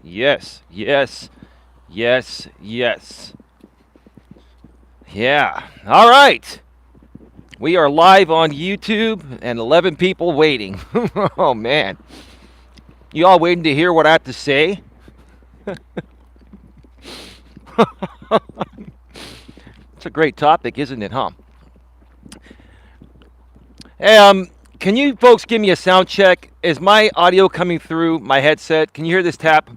Yes, yes, yes, yes. Yeah. All right. We are live on YouTube and 11 people waiting. Oh, man. You all waiting to hear what I have to say? It's a great topic, isn't it, huh? Hey, can you folks give me a sound check? Is my audio coming through my headset? Can you hear this tap?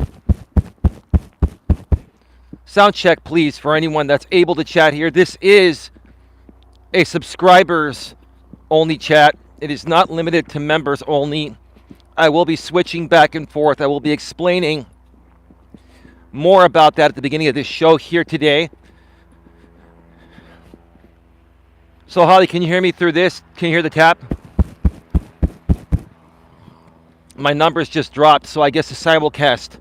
Sound check, please, for anyone that's able to chat here. This is a subscribers only chat. It is not limited to members only. I will be switching back and forth. I will be explaining more about that at the beginning of this show here today. So, Holly, can you hear me through this? Can you hear the tap? My numbers just dropped, so I guess the simulcast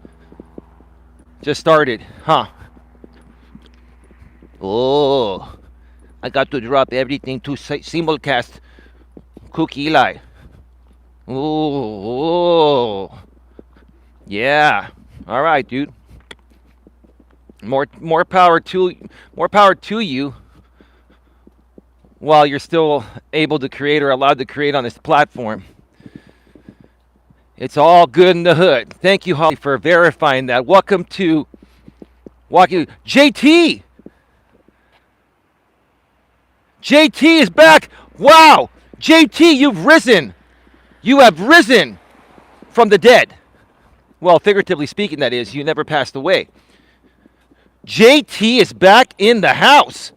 just started, huh? Oh, I got to drop everything to simulcast. Coach Eli. Oh, yeah. All right, dude. More power to you. While you're still able to create or allowed to create on this platform. It's all good in the hood. Thank you, Holly, for verifying that. Welcome to JT. JT is back. Wow. JT, you've risen. You have risen from the dead. Well, figuratively speaking, that is. You never passed away. JT is back in the house.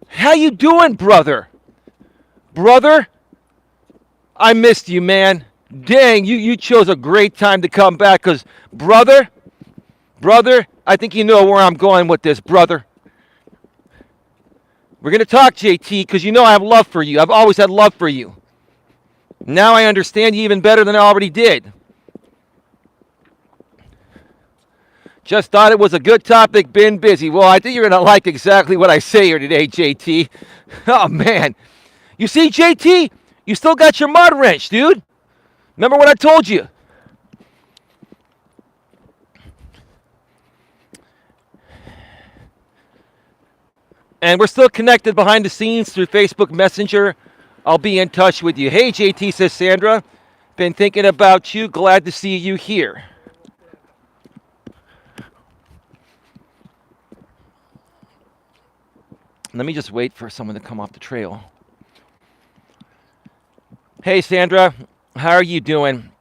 How you doing, brother? Brother, I missed you, man. Dang, you chose a great time to come back because, brother, I think you know where I'm going with this, brother. We're going to talk, JT, because you know I have love for you. I've always had love for you. Now I understand you even better than I already did. Just thought it was a good topic, been busy. Well, I think you're going to like exactly what I say here today, JT. Oh, man. You see, JT, you still got your mud wrench, dude. Remember what I told you? And we're still connected behind the scenes through Facebook Messenger. I'll be in touch with you. Hey, JT, says Sandra. Been thinking about you. Glad to see you here. Let me just wait for someone to come off the trail. Hey, Sandra. How are you doing?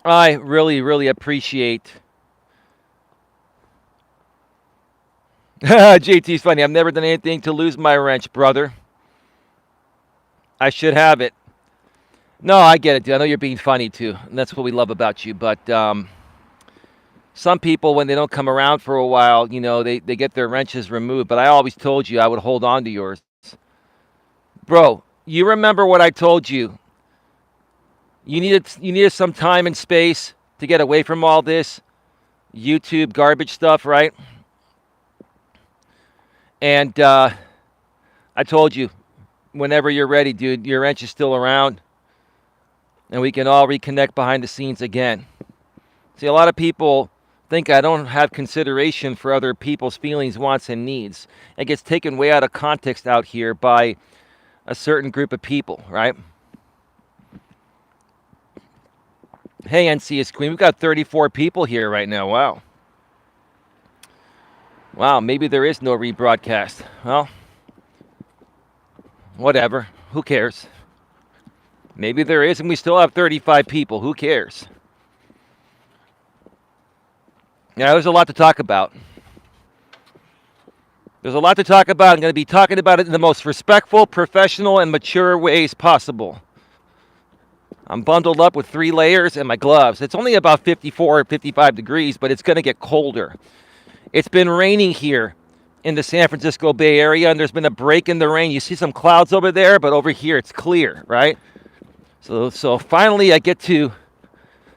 I really, really appreciate. JT's funny. I've never done anything to lose my wrench, brother. I should have it. No, I get it, dude. I know you're being funny, too. And that's what we love about you. But some people, when they don't come around for a while, you know, they get their wrenches removed. But I always told you I would hold on to yours. Bro, you remember what I told you. You needed some time and space to get away from all this YouTube garbage stuff, right? And I told you, whenever you're ready, dude, your wrench is still around. And we can all reconnect behind the scenes again. See, a lot of people think I don't have consideration for other people's feelings, wants, and needs. It gets taken way out of context out here by a certain group of people, right? Hey, NCS Queen, we've got 34 people here right now. Wow. Wow, maybe there is no rebroadcast. Well, whatever. Who cares? Maybe there is, and we still have 35 people. Who cares? Yeah, there's a lot to talk about. There's a lot to talk about. I'm going to be talking about it in the most respectful, professional, and mature ways possible. I'm bundled up with 3 layers and my gloves. It's only about 54 or 55 degrees, but it's going to get colder. It's been raining here in the San Francisco Bay Area, and there's been a break in the rain. You see some clouds over there, but over here it's clear, right? So finally I get to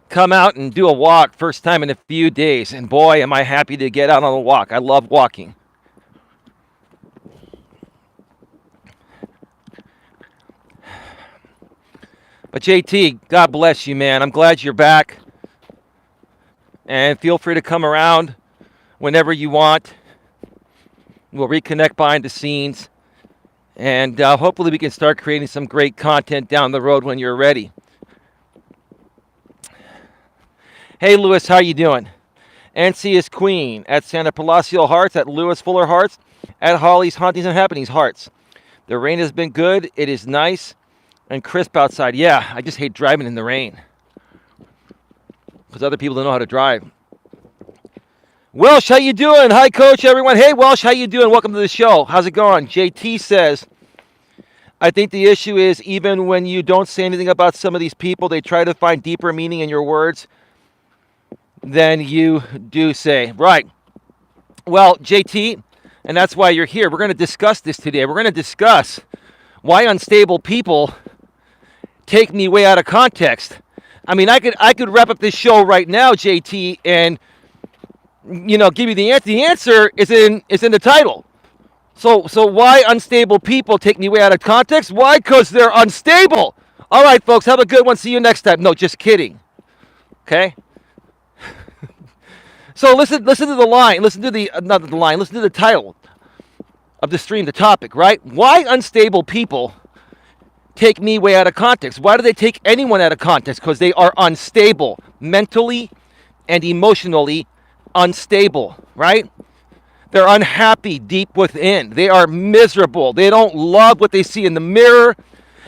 come out and do a walk first time in a few days, and boy, am I happy to get out on a walk. I love walking. But JT, God bless you, man. I'm glad you're back. And feel free to come around whenever you want. We'll reconnect behind the scenes. And hopefully we can start creating some great content down the road when you're ready. Hey, Lewis, how you doing? NC is Queen at Santa Palacio Hearts, at Lewis Fuller Hearts, at Holly's Hauntings and Happenings Hearts. The rain has been good. It is nice and crisp outside. Yeah, I just hate driving in the rain because other people don't know how to drive. Welsh, how you doing? Hi, Coach, everyone. Hey, Welsh, how you doing? Welcome to the show. How's it going? JT says, I think the issue is even when you don't say anything about some of these people, they try to find deeper meaning in your words than you do say. Right. Well, JT, and that's why you're here. We're going to discuss this today. We're going to discuss why unstable people take me way out of context. I mean, I could wrap up this show right now, JT, and give you the answer. The answer is in the title. So why unstable people take me way out of context? Why? Because they're unstable. All right, folks, have a good one. See you next time. No, just kidding. Okay. So listen to the line. Listen to not the line. Listen to the title of the stream, the topic. Right? Why unstable people take me way out of context? Why do they take anyone out of context? Because they are unstable, mentally and emotionally unstable, right? They're unhappy deep within. They are miserable. They don't love what they see in the mirror.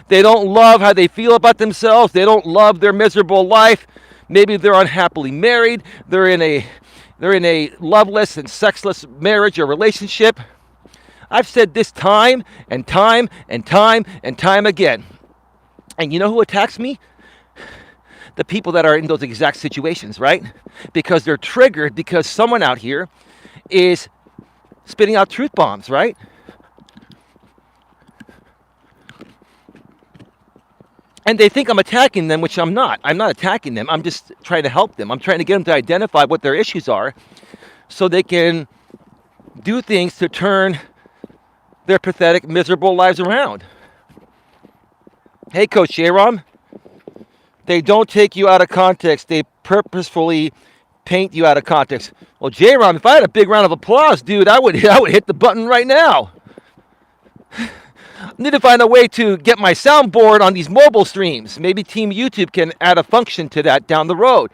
They don't love how they feel about themselves. They don't love their miserable life. Maybe they're unhappily married. They're in a loveless and sexless marriage or relationship. I've said this time and time and time and time again. And you know who attacks me? The people that are in those exact situations, right? Because they're triggered because someone out here is spitting out truth bombs, right? And they think I'm attacking them, which I'm not. I'm not attacking them. I'm just trying to help them. I'm trying to get them to identify what their issues are so they can do things to turn their pathetic, miserable lives around. Hey, Coach Jairam. They don't take you out of context. They purposefully paint you out of context. Well, Jairam, if I had a big round of applause, dude, I would hit the button right now. I need to find a way to get my soundboard on these mobile streams. Maybe Team YouTube can add a function to that down the road.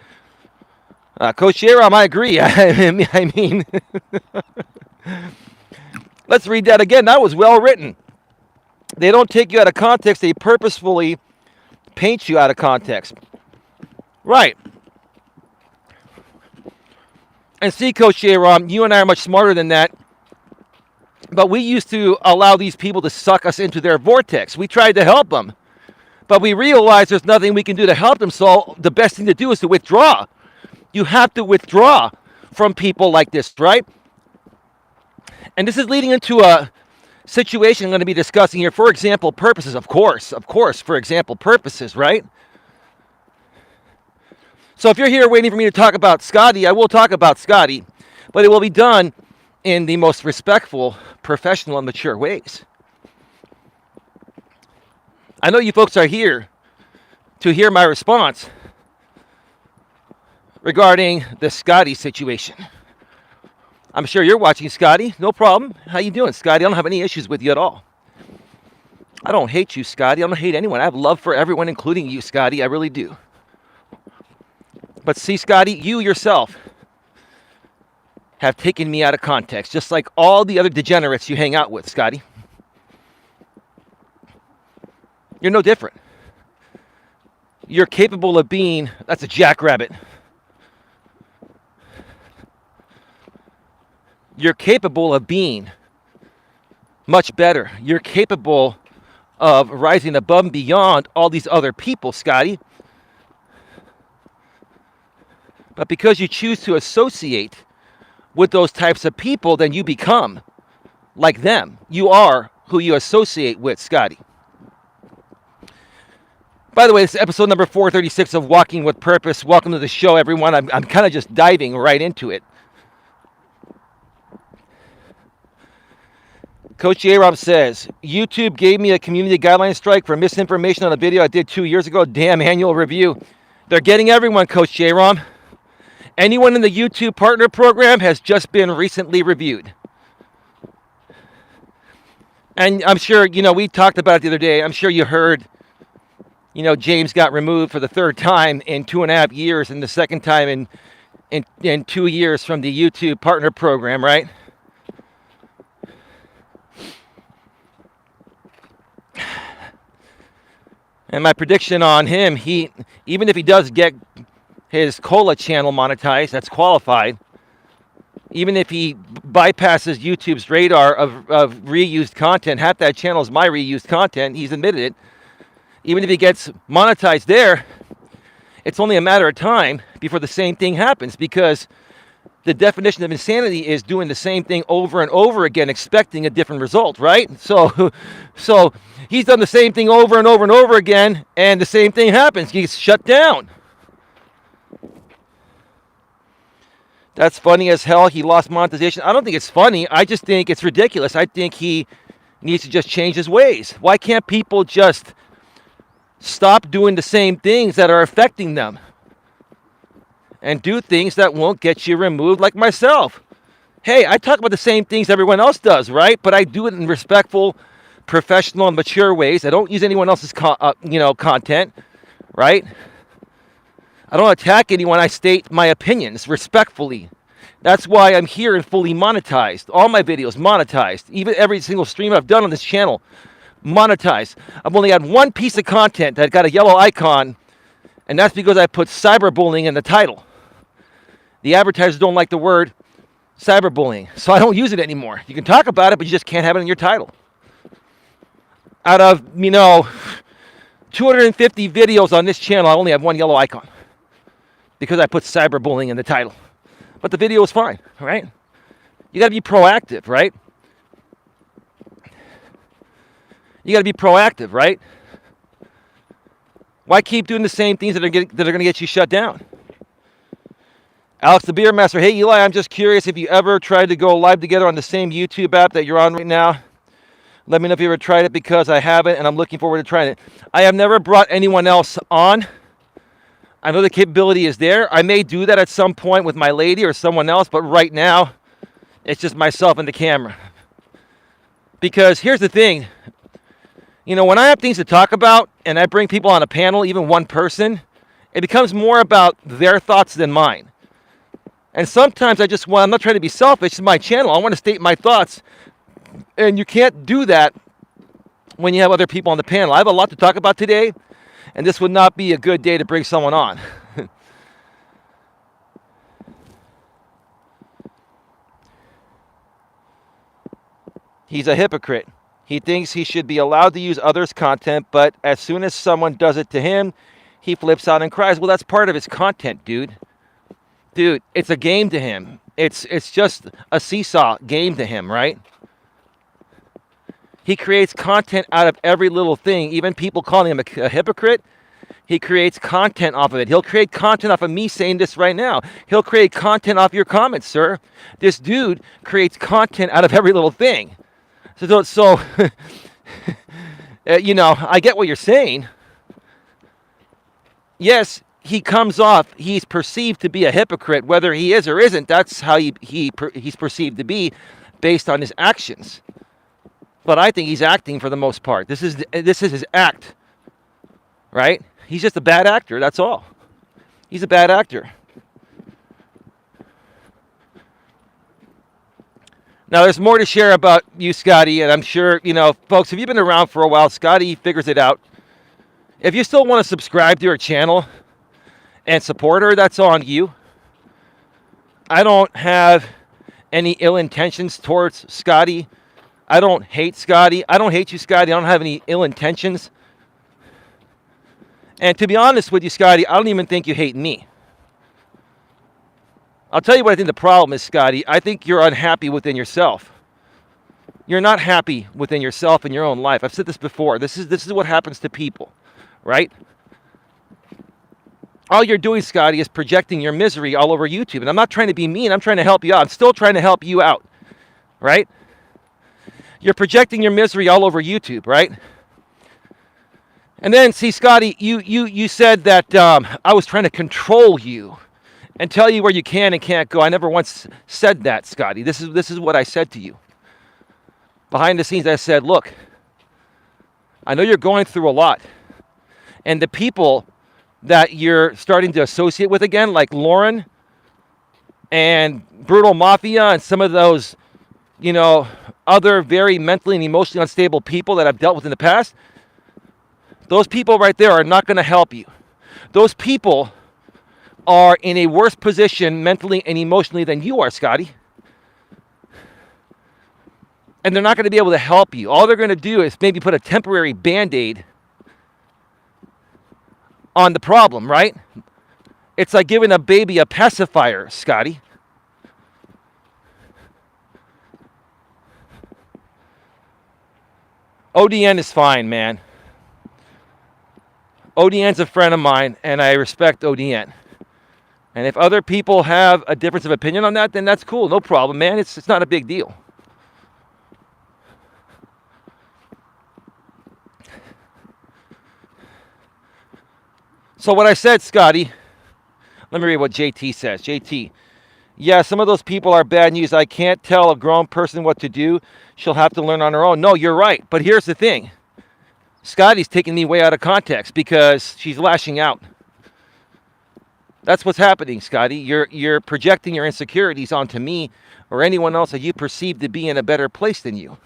Coach Jairam, I agree. I mean, let's read that again. That was well written. They don't take you out of context. They purposefully paint you out of context. Right. And see, Coach Jairam, you and I are much smarter than that. But we used to allow these people to suck us into their vortex. We tried to help them. But we realized there's nothing we can do to help them. So the best thing to do is to withdraw. You have to withdraw from people like this, right? And this is leading into a situation I'm going to be discussing here. For example, purposes, of course, for example, purposes, right? So if you're here waiting for me to talk about Scotty, I will talk about Scotty, but it will be done in the most respectful, professional, and mature ways. I know you folks are here to hear my response regarding the Scotty situation. I'm sure you're watching, Scotty. No problem. How you doing, Scotty? I don't have any issues with you at all. I don't hate you, Scotty. I don't hate anyone. I have love for everyone, including you, Scotty. I really do. But see, Scotty, you yourself have taken me out of context, just like all the other degenerates you hang out with, Scotty. You're no different. You're capable of being, that's a jackrabbit. You're capable of being much better. You're capable of rising above and beyond all these other people, Scotty. But because you choose to associate with those types of people, then you become like them. You are who you associate with, Scotty. By the way, this is episode number 436 of Walking with Purpose. Welcome to the show, everyone. I'm kind of just diving right into it. Coach Jairam says, YouTube gave me a community guideline strike for misinformation on a video I did 2 years ago. Damn, annual review. They're getting everyone, Coach Jairam. Anyone in the YouTube partner program has just been recently reviewed. And I'm sure, we talked about it the other day. I'm sure you heard, James got removed for the third time in 2.5 years and the second time in 2 years from the YouTube partner program, right? And my prediction on him, even if he does get his Cola channel monetized, that's qualified, even if he bypasses YouTube's radar of reused content, half that channel is my reused content, he's admitted it. Even if he gets monetized there, it's only a matter of time before the same thing happens, because the definition of insanity is doing the same thing over and over again, expecting a different result, right? So he's done the same thing over and over and over again, and the same thing happens. He gets shut down. That's funny as hell. He lost monetization. I don't think it's funny. I just think it's ridiculous. I think he needs to just change his ways. Why can't people just stop doing the same things that are affecting them and do things that won't get you removed, like myself? Hey, I talk about the same things everyone else does, right? But I do it in respectful, professional, and mature ways. I don't use anyone else's content, right? I don't attack anyone. I state my opinions respectfully. That's why I'm here and fully monetized. All my videos monetized. Even every single stream I've done on this channel, monetized. I've only had one piece of content that got a yellow icon, and that's because I put cyberbullying in the title. The advertisers don't like the word cyberbullying, so I don't use it anymore. You can talk about it, but you just can't have it in your title. Out of, 250 videos on this channel, I only have one yellow icon, because I put cyberbullying in the title. But the video is fine, right? You got to be proactive, right? You got to be proactive, right? Why keep doing the same things that are going to get you shut down? Alex the Beer Master, hey Eli, I'm just curious if you ever tried to go live together on the same YouTube app that you're on right now. Let me know if you ever tried it, because I haven't, and I'm looking forward to trying it. I have never brought anyone else on. I know the capability is there. I may do that at some point with my lady or someone else, but right now, it's just myself and the camera. Because here's the thing. When I have things to talk about, and I bring people on a panel, even one person, it becomes more about their thoughts than mine. And sometimes I'm not trying to be selfish, it's my channel. I want to state my thoughts. And you can't do that when you have other people on the panel. I have a lot to talk about today, and this would not be a good day to bring someone on. He's a hypocrite. He thinks he should be allowed to use others' content, but as soon as someone does it to him, he flips out and cries. Well, that's part of his content, dude. Dude, it's a game to him. It's just a seesaw game to him, right? He creates content out of every little thing. Even people calling him a hypocrite, he creates content off of it. He'll create content off of me saying this right now. He'll create content off your comments, sir. This dude creates content out of every little thing. So I get what you're saying. Yes, he comes off, he's perceived to be a hypocrite. Whether he is or isn't, that's how he's perceived to be based on his actions. But I think he's acting for the most part. This is his act, right? He's just a bad actor, that's all. He's a bad actor. Now, there's more to share about you, Scotty, and I'm sure, folks, if you've been around for a while, Scotty figures it out. If you still want to subscribe to her channel and support her, that's on you. I don't have any ill intentions towards Scotty. I don't hate Scotty. I don't hate you, Scotty. I don't have any ill intentions. And to be honest with you, Scotty, I don't even think you hate me. I'll tell you what I think the problem is, Scotty. I think you're unhappy within yourself. You're not happy within yourself in your own life. I've said this before. This is what happens to people, right? All you're doing, Scotty, is projecting your misery all over YouTube. And I'm not trying to be mean. I'm trying to help you out. I'm still trying to help you out, right? You're projecting your misery all over YouTube, right? And then, see, Scotty, you said that I was trying to control you. and tell you where you can and can't go. I never once said that, Scotty. This is what I said to you. Behind the scenes, I said, look, I know you're going through a lot. And the people that you're starting to associate with again, like Lauren and Brutal Mafia and some of those, other very mentally and emotionally unstable people that I've dealt with in the past, those people right there are not going to help you. Those people are in a worse position mentally and emotionally than you are, Scotty. And they're not going to be able to help you. All they're going to do is maybe put a temporary Band-Aid on the problem, right? It's like giving a baby a pacifier, Scotty. ODN is fine, man. ODN's a friend of mine, and I respect ODN. And if other people have a difference of opinion on that, then that's cool. No problem, man. It's not a big deal. So what I said, Scotty, let me read what JT says. JT, yeah, some of those people are bad news. I can't tell a grown person what to do. She'll have to learn on her own. No, you're right. But here's the thing. Scotty's taking me way out of context because she's lashing out. That's what's happening, Scotty. You're projecting your insecurities onto me or anyone else that you perceive to be in a better place than you.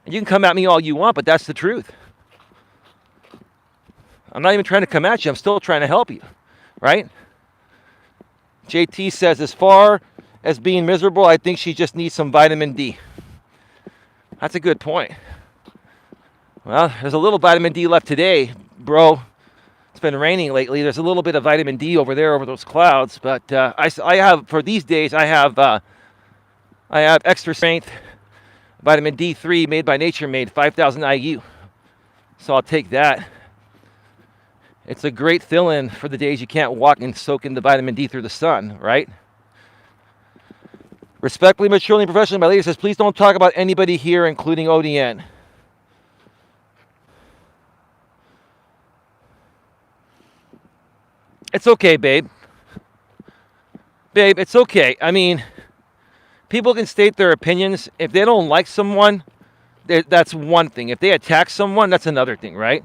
And you can come at me all you want, but that's the truth. I'm not even trying to come at you. I'm still trying to help you, right? JT says, as far as being miserable, I think she just needs some vitamin D. That's a good point. Well, there's a little vitamin D left today, bro. It's been raining lately. There's a little bit of vitamin D over there over those clouds. But I have, for these days, I have extra strength vitamin D3 made by Nature Made, 5,000 IU. So I'll take that. It's a great fill-in for the days you can't walk and soak in the vitamin D through the sun, right? Respectfully, maturely, and professionally, my lady says, please don't talk about anybody here, including ODN. It's okay, babe. Babe, it's okay. I mean, people can state their opinions. If they don't like someone, that's one thing. If they attack someone, that's another thing, right?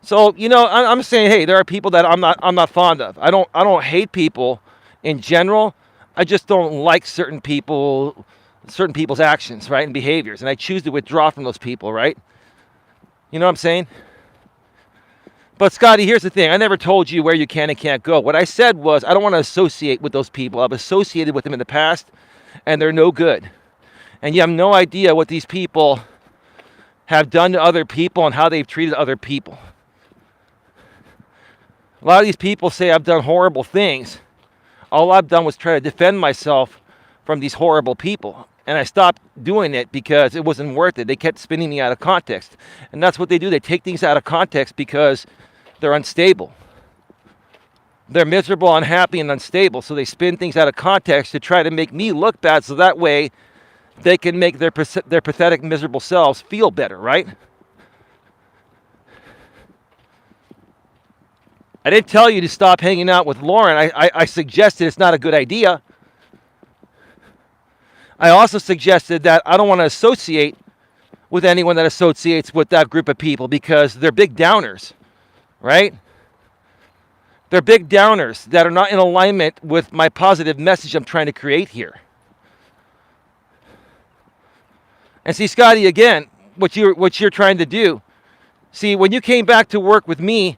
So, I'm saying, hey, there are people that I'm not fond of. I don't hate people in general. I just don't like certain people's actions, right, and behaviors, and I choose to withdraw from those people, right? You know what I'm saying? But Scotty, here's the thing. I never told you where you can and can't go. What I said was I don't want to associate with those people. I've associated with them in the past, and they're no good. And you have no idea what these people have done to other people and how they've treated other people. A lot of these people say I've done horrible things. All I've done was try to defend myself from these horrible people. And I stopped doing it because it wasn't worth it. They kept spinning me out of context. And that's what they do. They take things out of context because they're unstable. They're miserable, unhappy, and unstable. So they spin things out of context to try to make me look bad so that way they can make their pathetic, miserable selves feel better, right? I didn't tell you to stop hanging out with Lauren. I suggested it's not a good idea. I also suggested that I don't want to associate with anyone that associates with that group of people because they're big downers, right? They're big downers that are not in alignment with my positive message I'm trying to create here. And see, Scotty, again, what you're trying to do, see, when you came back to work with me,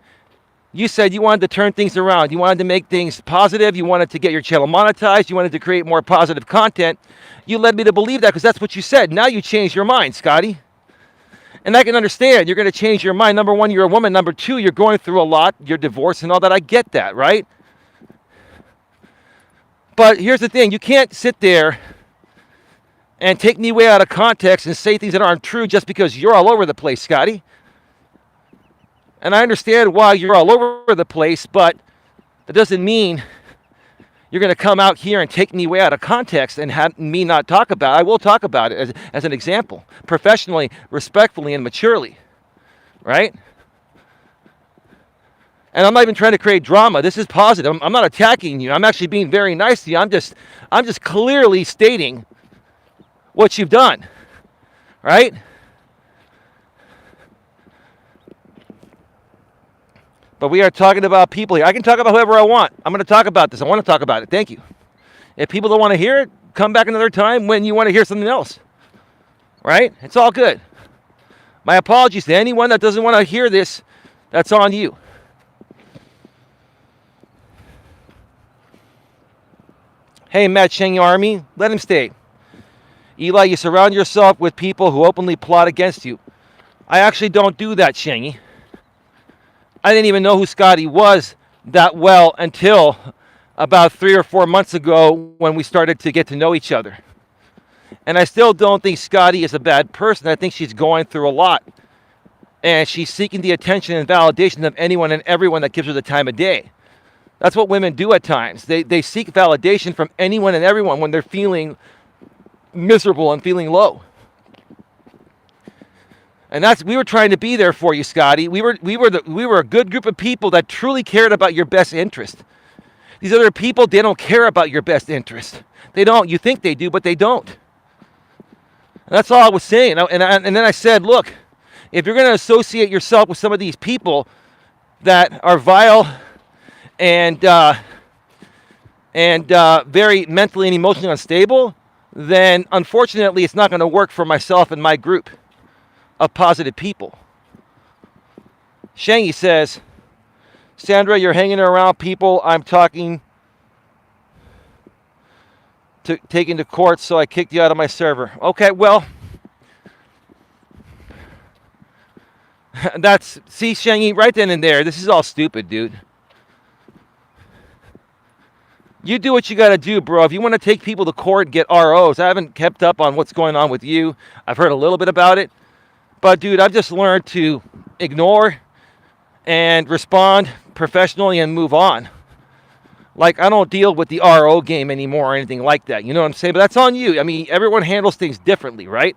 you said you wanted to turn things around. You wanted to make things positive. You wanted to get your channel monetized. You wanted to create more positive content. You led me to believe that because that's what you said. Now you changed your mind, Scotty. And I can understand. You're going to change your mind. Number one, you're a woman. Number two, you're going through a lot. You're divorced and all that. I get that, right? But here's the thing. You can't sit there and take me way out of context and say things that aren't true just because you're all over the place, Scotty. And I understand why you're all over the place, but that doesn't mean you're going to come out here and take me way out of context and have me not talk about it. I will talk about it as an example, professionally, respectfully, and maturely, right? And I'm not even trying to create drama. This is positive. I'm not attacking you. I'm actually being very nice to you. I'm just clearly stating what you've done, right? But we are talking about people here. I can talk about whoever I want. I'm going to talk about this. I want to talk about it. Thank you. If people don't want to hear it, come back another time when you want to hear something else, right? It's all good. My apologies to anyone that doesn't want to hear this. That's on you. Hey, Matt Shangy Army, let him stay. Eli, you surround yourself with people who openly plot against you. I actually don't do that, Shangy. I didn't even know who Scotty was that well until about 3 or 4 months ago when we started to get to know each other. And I still don't think Scotty is a bad person. I think she's going through a lot. And she's seeking the attention and validation of anyone and everyone that gives her the time of day. That's what women do at times. They seek validation from anyone and everyone when they're feeling miserable and feeling low. And we were trying to be there for you, Scotty. We were a good group of people that truly cared about your best interest. These other people, they don't care about your best interest. They don't. You think they do, but they don't. And that's all I was saying. And then I said, look, if you're going to associate yourself with some of these people that are vile and very mentally and emotionally unstable, then unfortunately it's not going to work for myself and my group of positive people. Shangy says, Sandra, you're hanging around people I'm taking to court, so I kicked you out of my server. Okay, well, see, Shangy, right then and there, this is all stupid, dude. You do what you got to do, bro. If you want to take people to court and get ROs, I haven't kept up on what's going on with you. I've heard a little bit about it. But, dude, I've just learned to ignore and respond professionally and move on. Like, I don't deal with the RO game anymore or anything like that. You know what I'm saying? But that's on you. I mean, everyone handles things differently, right?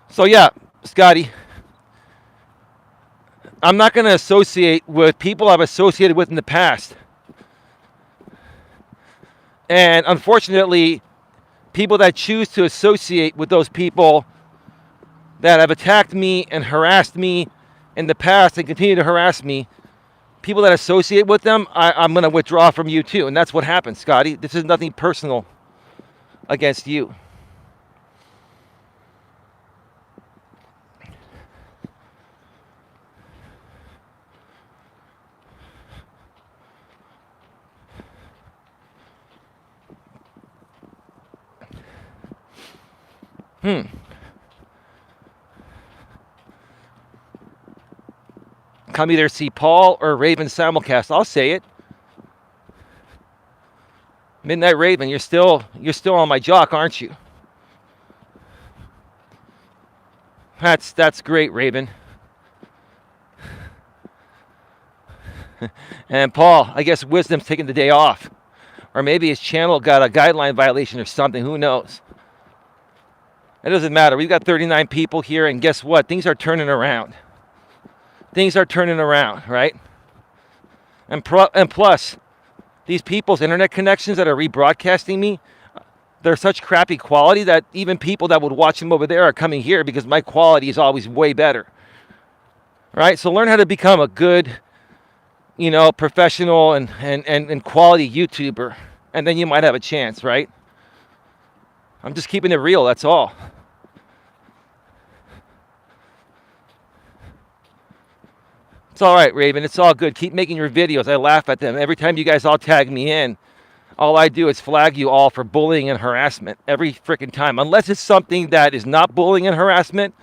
So, yeah, Scotty, I'm not going to associate with people I've associated with in the past. And unfortunately, people that choose to associate with those people that have attacked me and harassed me in the past and continue to harass me, people that associate with them, I'm going to withdraw from you too. And that's what happened, Scotty. This is nothing personal against you. Come either see Paul or Raven simulcast. I'll say it. Midnight Raven, you're still on my jock, aren't you? That's great, Raven. And Paul, I guess Wisdom's taking the day off. Or maybe his channel got a guideline violation or something. Who knows? It doesn't matter. We've got 39 people here, and guess what? Things are turning around. Things are turning around, right? And plus, these people's internet connections that are rebroadcasting me, they're such crappy quality that even people that would watch them over there are coming here because my quality is always way better. Right? So learn how to become a good, professional and quality YouTuber, and then you might have a chance, right? I'm just keeping it real, that's all. It's all right, Raven. It's all good. Keep making your videos. I laugh at them. Every time you guys all tag me in, all I do is flag you all for bullying and harassment every freaking time. Unless it's something that is not bullying and harassment,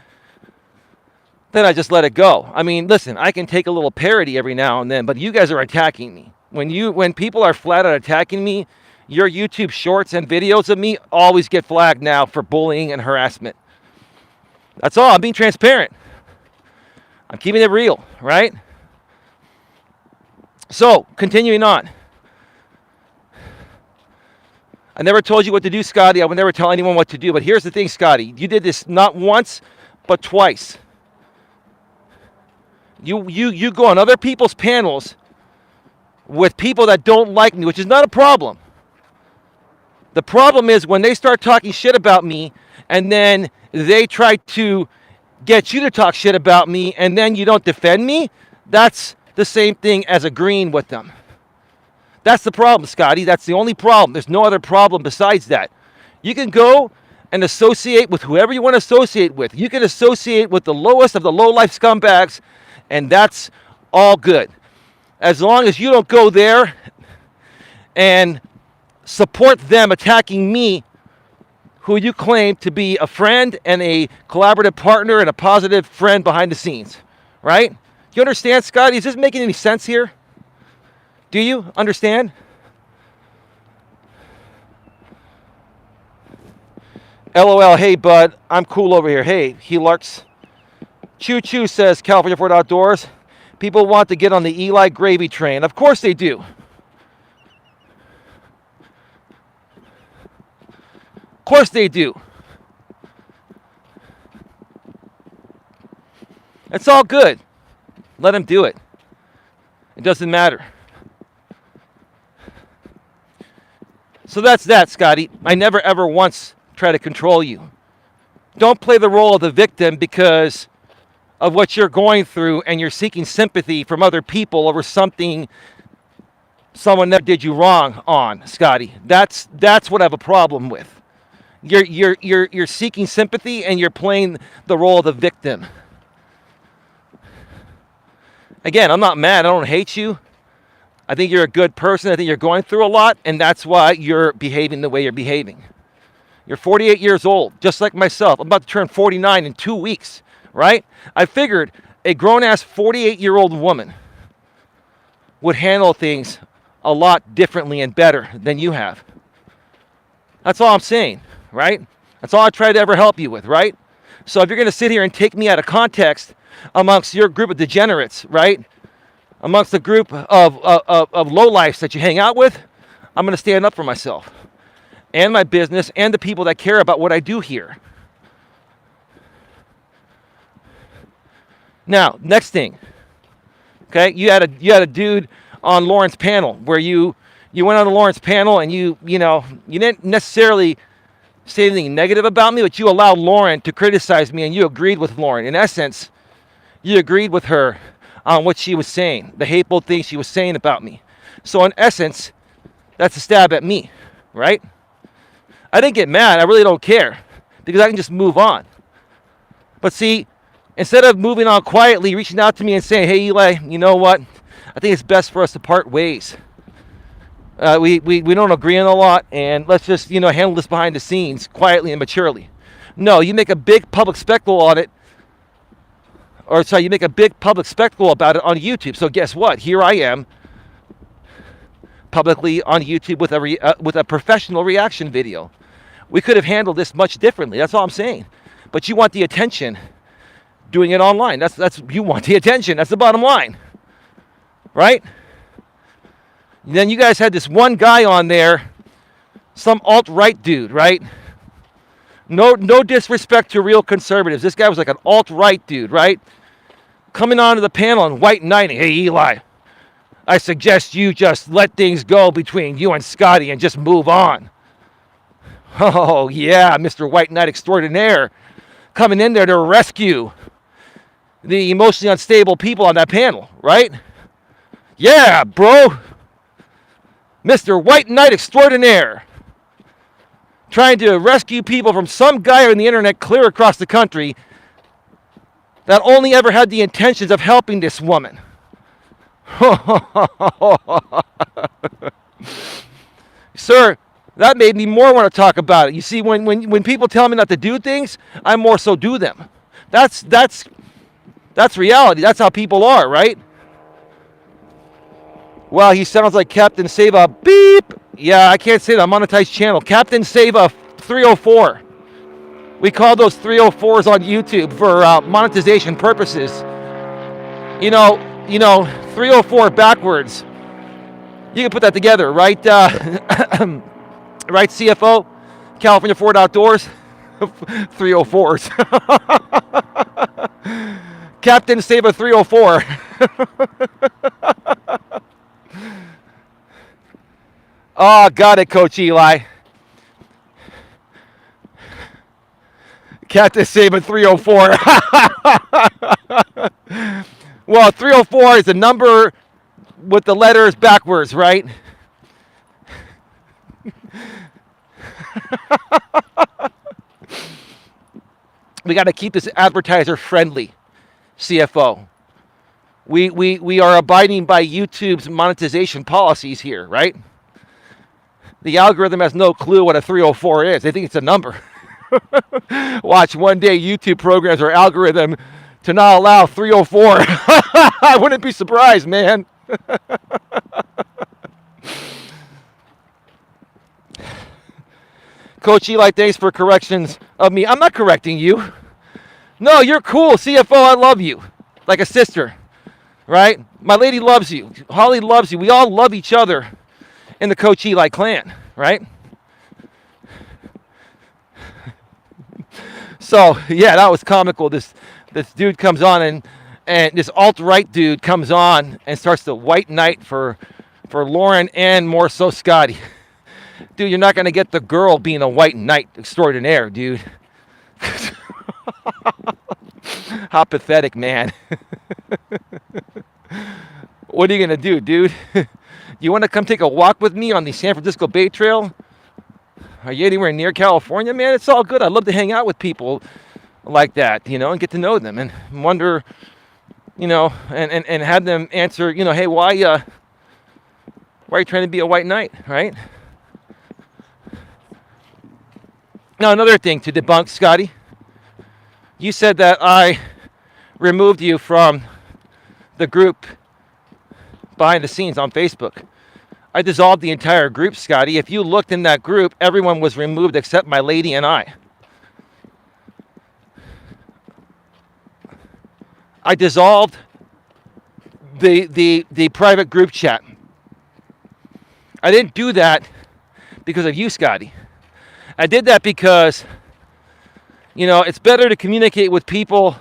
then I just let it go. I mean, listen, I can take a little parody every now and then, but you guys are attacking me. When people are flat out attacking me, your YouTube shorts and videos of me always get flagged now for bullying and harassment. That's all. I'm being transparent. I'm keeping it real, right? So, continuing on. I never told you what to do, Scotty. I would never tell anyone what to do. But here's the thing, Scotty. You did this not once, but twice. You go on other people's panels with people that don't like me, which is not a problem. The problem is when they start talking shit about me and then they try to get you to talk shit about me and then you don't defend me, that's the same thing as agreeing with them. That's the problem, Scotty. That's the only problem. There's no other problem besides that. You can go and associate with whoever you want to associate with. You can associate with the lowest of the low-life scumbags, and that's all good. As long as you don't go there and support them attacking me, who you claim to be a friend and a collaborative partner and a positive friend behind the scenes, right? You understand, Scotty? Is this making any sense here? Do you understand? LOL, hey, bud, I'm cool over here. Hey, he larks. Choo Choo says, California Ford Outdoors. People want to get on the Eli gravy train. Of course they do. Of course they do. It's all good. Let them do it. It doesn't matter. So that's that, Scotty. I never ever once try to control you. Don't play the role of the victim because of what you're going through and you're seeking sympathy from other people over something someone that did you wrong on, Scotty. That's what I have a problem with. You're seeking sympathy and you're playing the role of the victim. Again, I'm not mad. I don't hate you. I think you're a good person. I think you're going through a lot, and that's why you're behaving the way you're behaving. You're 48 years old, just like myself. I'm about to turn 49 in 2 weeks, right? I figured a grown-ass 48-year-old woman would handle things a lot differently and better than you have. That's all I'm saying, right? That's all I try to ever help you with, right? So if you're going to sit here and take me out of context amongst your group of degenerates, right? Amongst the group of lowlifes that you hang out with, I'm going to stand up for myself and my business and the people that care about what I do here. Now, next thing, okay? You had a dude on Lauren's panel where you went on the Lauren's panel and you didn't necessarily say anything negative about me, but you allowed Lauren to criticize me and you agreed with Lauren. In essence, you agreed with her on what she was saying, the hateful things she was saying about me. So in essence, that's a stab at me, right? I didn't get mad. I really don't care because I can just move on. But see, instead of moving on quietly, reaching out to me and saying, hey, Eli, you know what? I think it's best for us to part ways. We don't agree on a lot, and let's just, handle this behind the scenes quietly and maturely. No, you make a big public spectacle on it. You make a big public spectacle about it on YouTube. So guess what? Here I am, publicly on YouTube with a professional reaction video. We could have handled this much differently. That's all I'm saying. But you want the attention doing it online. That's you want the attention. That's the bottom line, right? Then you guys had this one guy on there, some alt-right dude, right? No disrespect to real conservatives. This guy was like an alt-right dude, right? Coming onto the panel and white knighting. Hey, Eli, I suggest you just let things go between you and Scotty and just move on. Oh, yeah, Mr. White Knight Extraordinaire. Coming in there to rescue the emotionally unstable people on that panel, right? Yeah, bro. Mr. White Knight Extraordinaire. Trying to rescue people from some guy on the internet clear across the country that only ever had the intentions of helping this woman. Sir, that made me more want to talk about it. You see, when people tell me not to do things, I more so do them. That's reality. That's how people are, right? Wow, he sounds like Captain Save-A beep. Yeah, I can't say that. Monetized channel. Captain Save-A 304. We call those 304s on YouTube for monetization purposes. 304 backwards. You can put that together, right? Right, CFO? California Ford Outdoors? 304s. Captain Save a 304. Oh, got it, Coach Eli. Captain Save a 304. Well, 304 is a number with the letters backwards, right? We got to keep this advertiser friendly, CFO. We are abiding by YouTube's monetization policies here, right? The algorithm has no clue what a 304 is. They think it's a number. Watch, one day YouTube programs our algorithm to not allow 304. I wouldn't be surprised, man. Coach Eli, thanks for corrections of me. I'm not correcting you. No, you're cool. CFO, I love you. Like a sister, right? My lady loves you. Holly loves you. We all love each other in the Coach Eli clan, right? So, yeah, that was comical. This dude comes on and this alt-right dude comes on and starts to white knight for Lauren and more so Scotty. Dude, you're not going to get the girl being a white knight extraordinaire, dude. How pathetic, man. What are you going to do, dude? You want to come take a walk with me on the San Francisco Bay Trail? Are you anywhere near California, man? It's all good. I'd love to hang out with people like that, and get to know them and wonder, and have them answer, hey, why are you trying to be a white knight, right? Now, another thing to debunk, Scotty. You said that I removed you from the group behind the scenes on Facebook. I dissolved the entire group, Scotty. If you looked in that group, everyone was removed except my lady and I. I dissolved the private group chat. I didn't do that because of you, Scotty. I did that because, it's better to communicate with people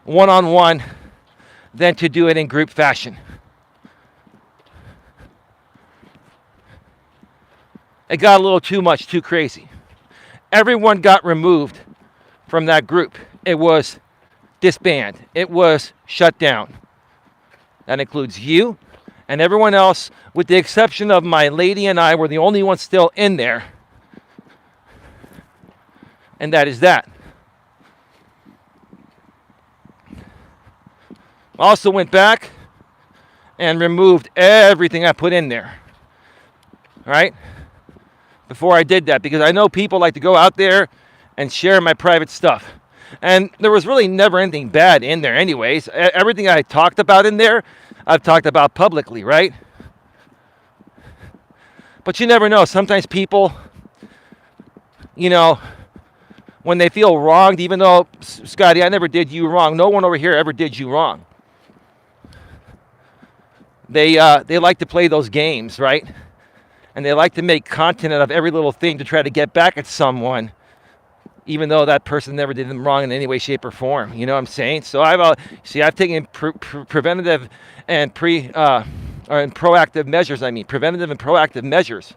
one-on-one than to do it in group fashion. It got a little too much, too crazy. Everyone got removed from that group. It was disbanded. It was shut down. That includes you and everyone else, with the exception of my lady and I, were the only ones still in there. And that is that. I also went back and removed everything I put in there. All right? Before I did that, because I know people like to go out there and share my private stuff. And there was really never anything bad in there anyways. Everything I talked about in there, I've talked about publicly, right? But you never know. Sometimes people, when they feel wronged, even though, Scotty, I never did you wrong. No one over here ever did you wrong. They like to play those games, right? And they like to make content out of every little thing to try to get back at someone, even though that person never did them wrong in any way, shape, or form. You know what I'm saying? So I've taken preventative and proactive measures. Preventative and proactive measures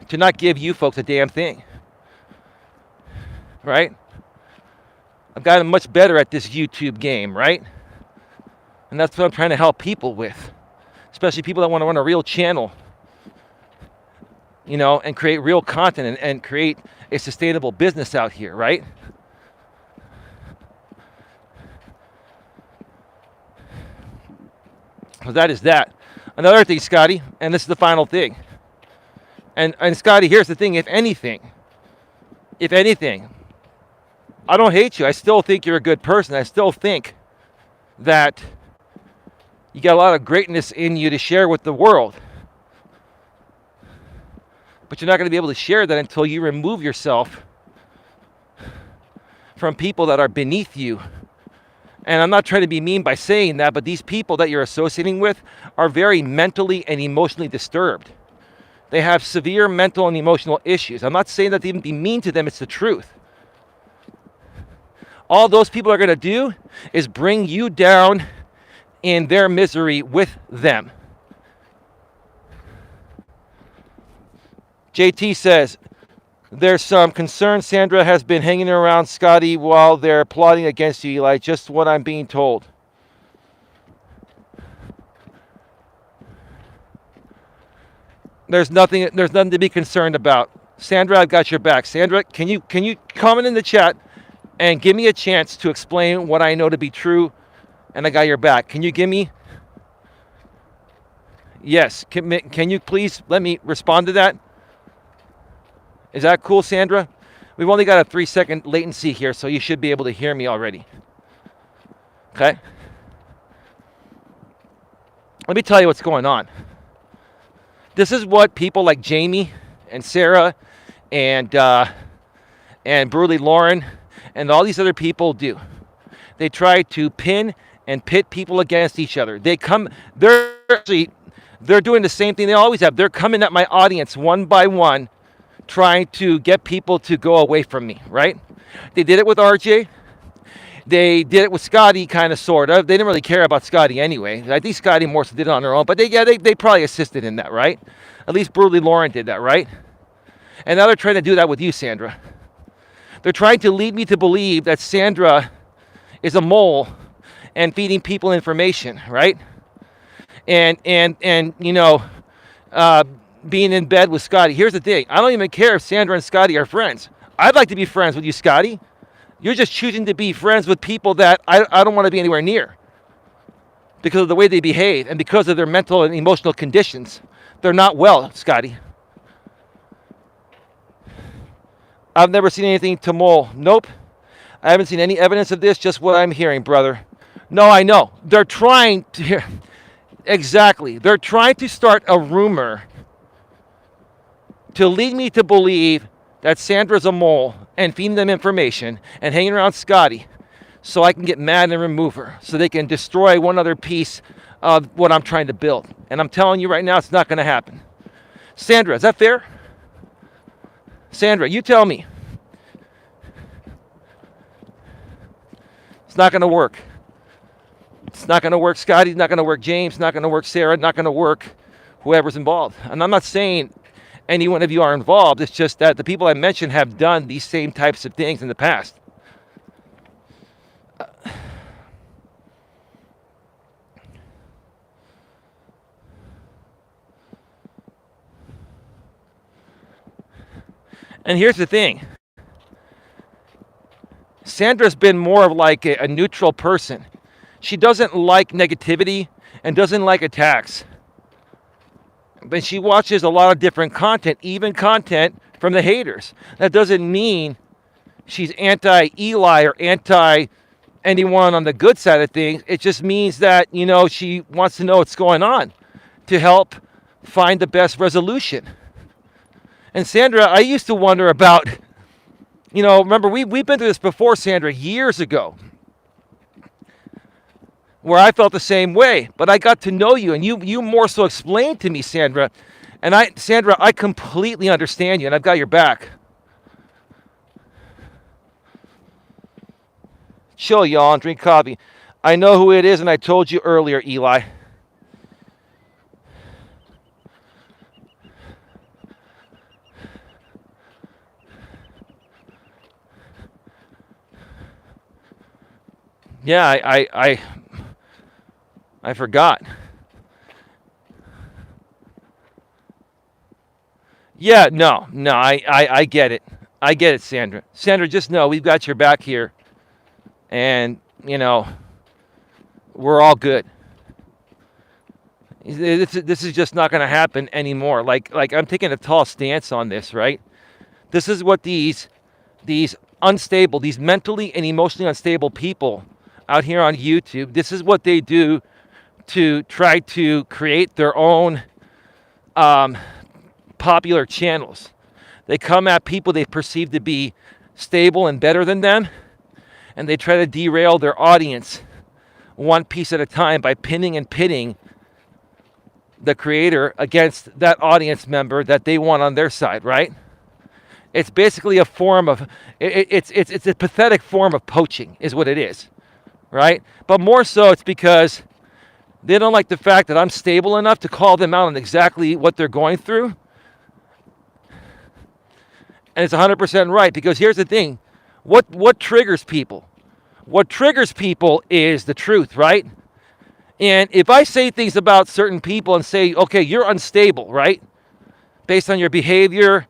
to not give you folks a damn thing. Right? I've gotten much better at this YouTube game, right? And that's what I'm trying to help people with, especially people that want to run a real channel, and create real content and create a sustainable business out here, right? So that is that. Another thing, Scotty, and this is the final thing. And Scotty, here's the thing, if anything, I don't hate you. I still think you're a good person. I still think that you got a lot of greatness in you to share with the world. But you're not going to be able to share that until you remove yourself from people that are beneath you. And I'm not trying to be mean by saying that, but these people that you're associating with are very mentally and emotionally disturbed. They have severe mental and emotional issues. I'm not saying that to even be mean to them. It's the truth. All those people are going to do is bring you down in their misery with them. JT says, there's some concern Sandra has been hanging around Scotty while they're plotting against you, Eli. Just what I'm being told. There's nothing to be concerned about. Sandra, I've got your back. Sandra, can you comment in the chat and give me a chance to explain what I know to be true, and I got your back. Can you give me? Yes. Can you please let me respond to that? Is that cool, Sandra? We've only got a 3-second latency here, so you should be able to hear me already. Okay? Let me tell you what's going on. This is what people like Jamie and Sarah and Brutally Lauren and all these other people do. They try to pin and pit people against each other. They're doing the same thing they always have. They're coming at my audience one by one, trying to get people to go away from me, right? They did it with RJ. They did it with Scotty, kind of, sort of. They didn't really care about Scotty anyway. I think Scotty more so did it on their own, but they probably assisted in that, right? At least Brutally Lauren did that, right? And now they're trying to do that with you, Sandra. They're trying to lead me to believe that Sandra is a mole and feeding people information, right? And you know, being in bed with Scotty. Here's the thing. I don't even care if Sandra and Scotty are friends. I'd like to be friends with you, Scotty. You're just choosing to be friends with people that I don't want to be anywhere near because of the way they behave and because of their mental and emotional conditions. They're not well, Scotty. I've never seen anything to mole. Nope. I haven't seen any evidence of this, just what I'm hearing, brother. No, I know. They're trying to... Exactly. They're trying to start a rumor to lead me to believe that Sandra's a mole and feeding them information and hanging around Scotty so I can get mad and remove her so they can destroy one other piece of what I'm trying to build. And I'm telling you right now, it's not going to happen. Sandra, is that fair? Sandra, you tell me. It's not going to work. It's not going to work, Scotty. It's not going to work, James. Not going to work, Sarah. Not going to work, whoever's involved. And I'm not saying any one of you are involved. It's just that the people I mentioned have done these same types of things in the past. And here's the thing. Sandra's been more of like a neutral person. She doesn't like negativity and doesn't like attacks. But she watches a lot of different content, even content from the haters. That doesn't mean she's anti-Eli or anti-anyone on the good side of things. It just means that, you know, she wants to know what's going on to help find the best resolution. And Sandra, I used to wonder about, you know, remember, we've been through this before, Sandra, years ago, where I felt the same way. But I got to know you, and you more so explained to me, Sandra. And Sandra, I completely understand you, and I've got your back. Chill, y'all, and drink coffee. I know who it is, and I told you earlier, Eli. Yeah, I forgot. Yeah, no, I get it. I get it, Sandra. Sandra, just know we've got your back here. And, you know, we're all good. This is just not going to happen anymore. Like I'm taking a tall stance on this, right? This is what these unstable, these mentally and emotionally unstable people out here on YouTube, this is what they do to try to create their own popular channels. They come at people they perceive to be stable and better than them, and they try to derail their audience one piece at a time by pinning and pitting the creator against that audience member that they want on their side, right? It's basically a form of, it's a pathetic form of poaching is what it is, right? But more so it's because they don't like the fact that I'm stable enough to call them out on exactly what they're going through. And it's 100% right, because here's the thing. What triggers people? What triggers people is the truth, right? And if I say things about certain people and say, okay, you're unstable, right? Based on your behavior,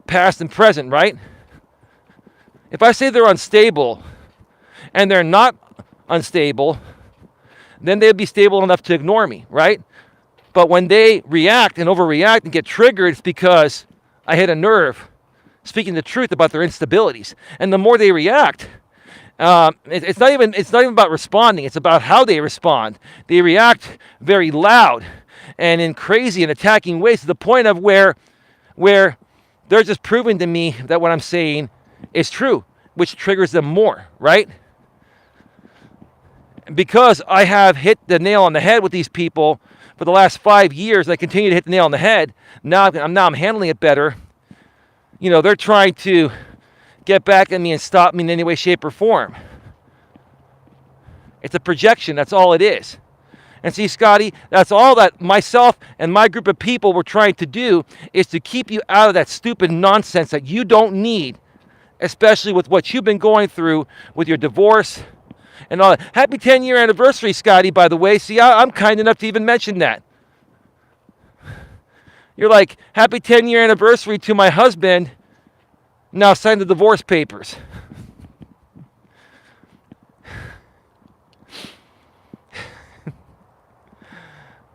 past and present, right? If I say they're unstable and they're not unstable, then they'd be stable enough to ignore me, right? But when they react and overreact and get triggered, it's because I hit a nerve speaking the truth about their instabilities. And the more they react, it's not even about responding. It's about how they respond. They react very loud and in crazy and attacking ways to the point of where they're just proving to me that what I'm saying is true, which triggers them more, right? Because I have hit the nail on the head with these people for the last 5 years, I continue to hit the nail on the head. Now I'm handling it better. They're trying to get back at me and stop me in any way, shape, or form. It's a projection. That's all it is. And see, Scotty, that's all that myself and my group of people were trying to do, is to keep you out of that stupid nonsense that you don't need, especially with what you've been going through with your divorce and all that. Happy 10-year anniversary, Scotty, by the way. See, I'm kind enough to even mention that. You're like, happy 10-year anniversary to my husband. Now sign the divorce papers.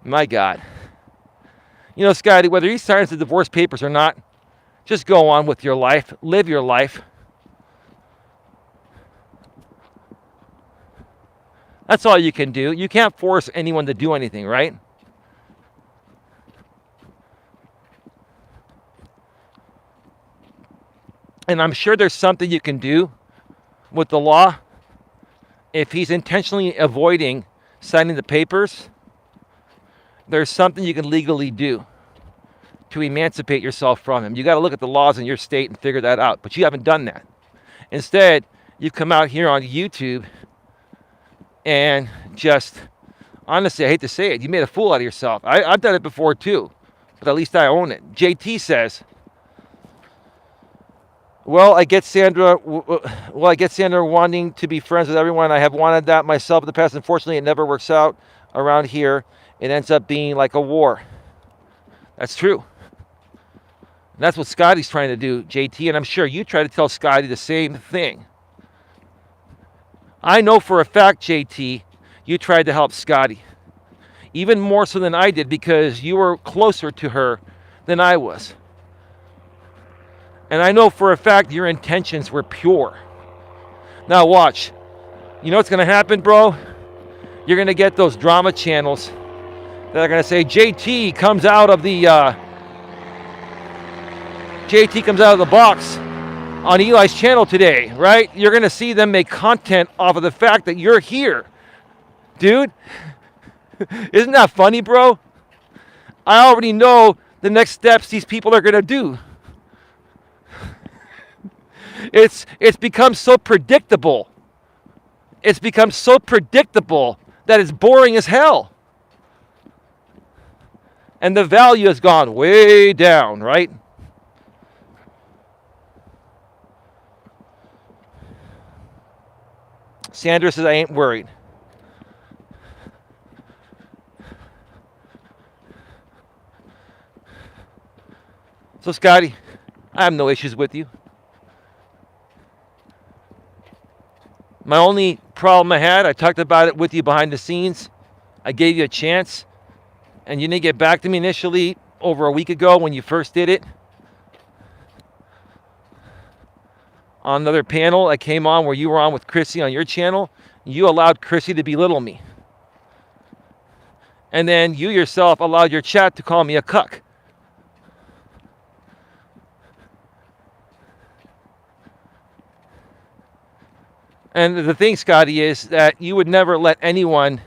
My God. Scotty, whether he signs the divorce papers or not, just go on with your life. Live your life. That's all you can do. You can't force anyone to do anything, right? And I'm sure there's something you can do with the law if he's intentionally avoiding signing the papers. There's something you can legally do to emancipate yourself from him. You got to look at the laws in your state and figure that out. But you haven't done that. Instead, you've come out here on YouTube and just, honestly, I hate to say it, you made a fool out of yourself. I've done it before too, but at least I own it. JT says, Well, I get Sandra wanting to be friends with everyone. I have wanted that myself in the past. Unfortunately, it never works out around here. It ends up being like a war. That's true. And that's what Scotty's trying to do, JT, and I'm sure you try to tell Scotty the same thing. I know for a fact, JT, you tried to help Scotty. Even more so than I did, because you were closer to her than I was. And I know for a fact your intentions were pure. Now watch. You know what's going to happen, bro? You're going to get those drama channels that are going to say JT comes out of the box on Eli's channel today, right? You're going to see them make content off of the fact that you're here. Dude, isn't that funny, bro? I already know the next steps these people are going to do. It's become so predictable. It's become so predictable that it's boring as hell. And the value has gone way down, right? Sandra says, I ain't worried. So, Scotty, I have no issues with you. My only problem I had, I talked about it with you behind the scenes. I gave you a chance, and you didn't get back to me initially over a week ago when you first did it. On another panel I came on where you were on with Chrissy on your channel, you allowed Chrissy to belittle me. And then you yourself allowed your chat to call me a cuck. And the thing, Scotty, is that you would never let anyone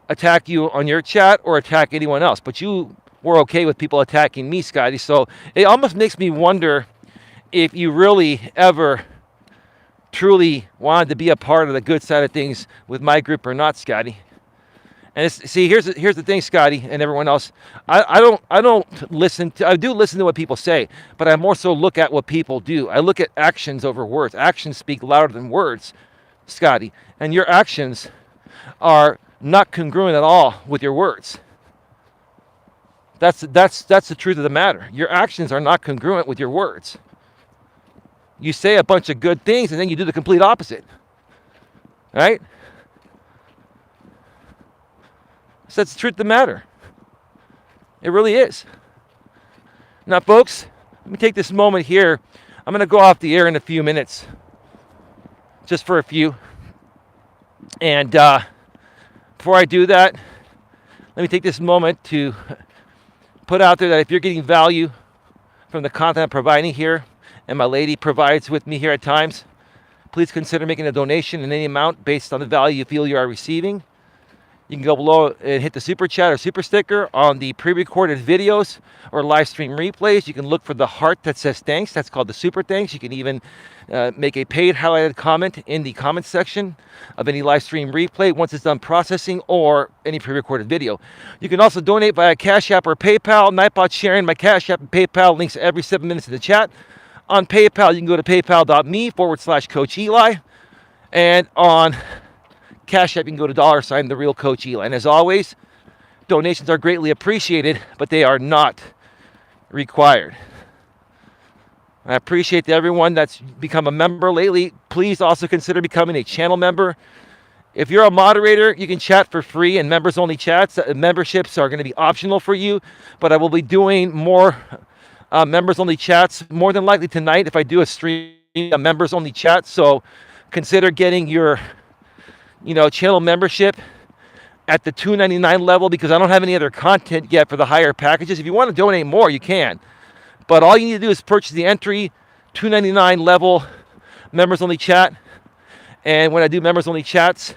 attack you on your chat or attack anyone else. But you were okay with people attacking me, Scotty. So it almost makes me wonder if you really ever truly wanted to be a part of the good side of things with my group or not, Scotty. And see, here's the thing, Scotty, and everyone else. I don't listen to. I do listen to what people say, but I more so look at what people do. I look at actions over words. Actions speak louder than words, Scotty. And your actions are not congruent at all with your words. That's the truth of the matter. Your actions are not congruent with your words. You say a bunch of good things, and then you do the complete opposite. Right? So that's the truth of the matter. It really is. Now, folks, let me take this moment here. I'm going to go off the air in a few minutes, just for a few. And before I do that, let me take this moment to put out there that if you're getting value from the content I'm providing here, and my lady provides with me here at times, please consider making a donation in any amount based on the value you feel you are receiving. You can go below and hit the super chat or super sticker on the pre-recorded videos or live stream replays. You can look for the heart that says thanks. That's called the super thanks. You can even make a paid highlighted comment in the comment section of any live stream replay once it's done processing or any pre-recorded video. You can also donate via Cash App or PayPal. Nightbot sharing my Cash App and PayPal links every 7 minutes in the chat. On PayPal, you can go to paypal.me/Coach Eli. And on Cash App, you can go to $the real Coach Eli. And as always, donations are greatly appreciated, but they are not required. I appreciate everyone that's become a member lately. Please also consider becoming a channel member. If you're a moderator, you can chat for free in members-only chats. Memberships are going to be optional for you, but I will be doing more members-only chats more than likely tonight if I do a stream, a members-only chat. So consider getting your channel membership at the $2.99 level because I don't have any other content yet for the higher packages. If you want to donate more, you can. But all you need to do is purchase the entry $2.99 level members only chat. And when I do members only chats,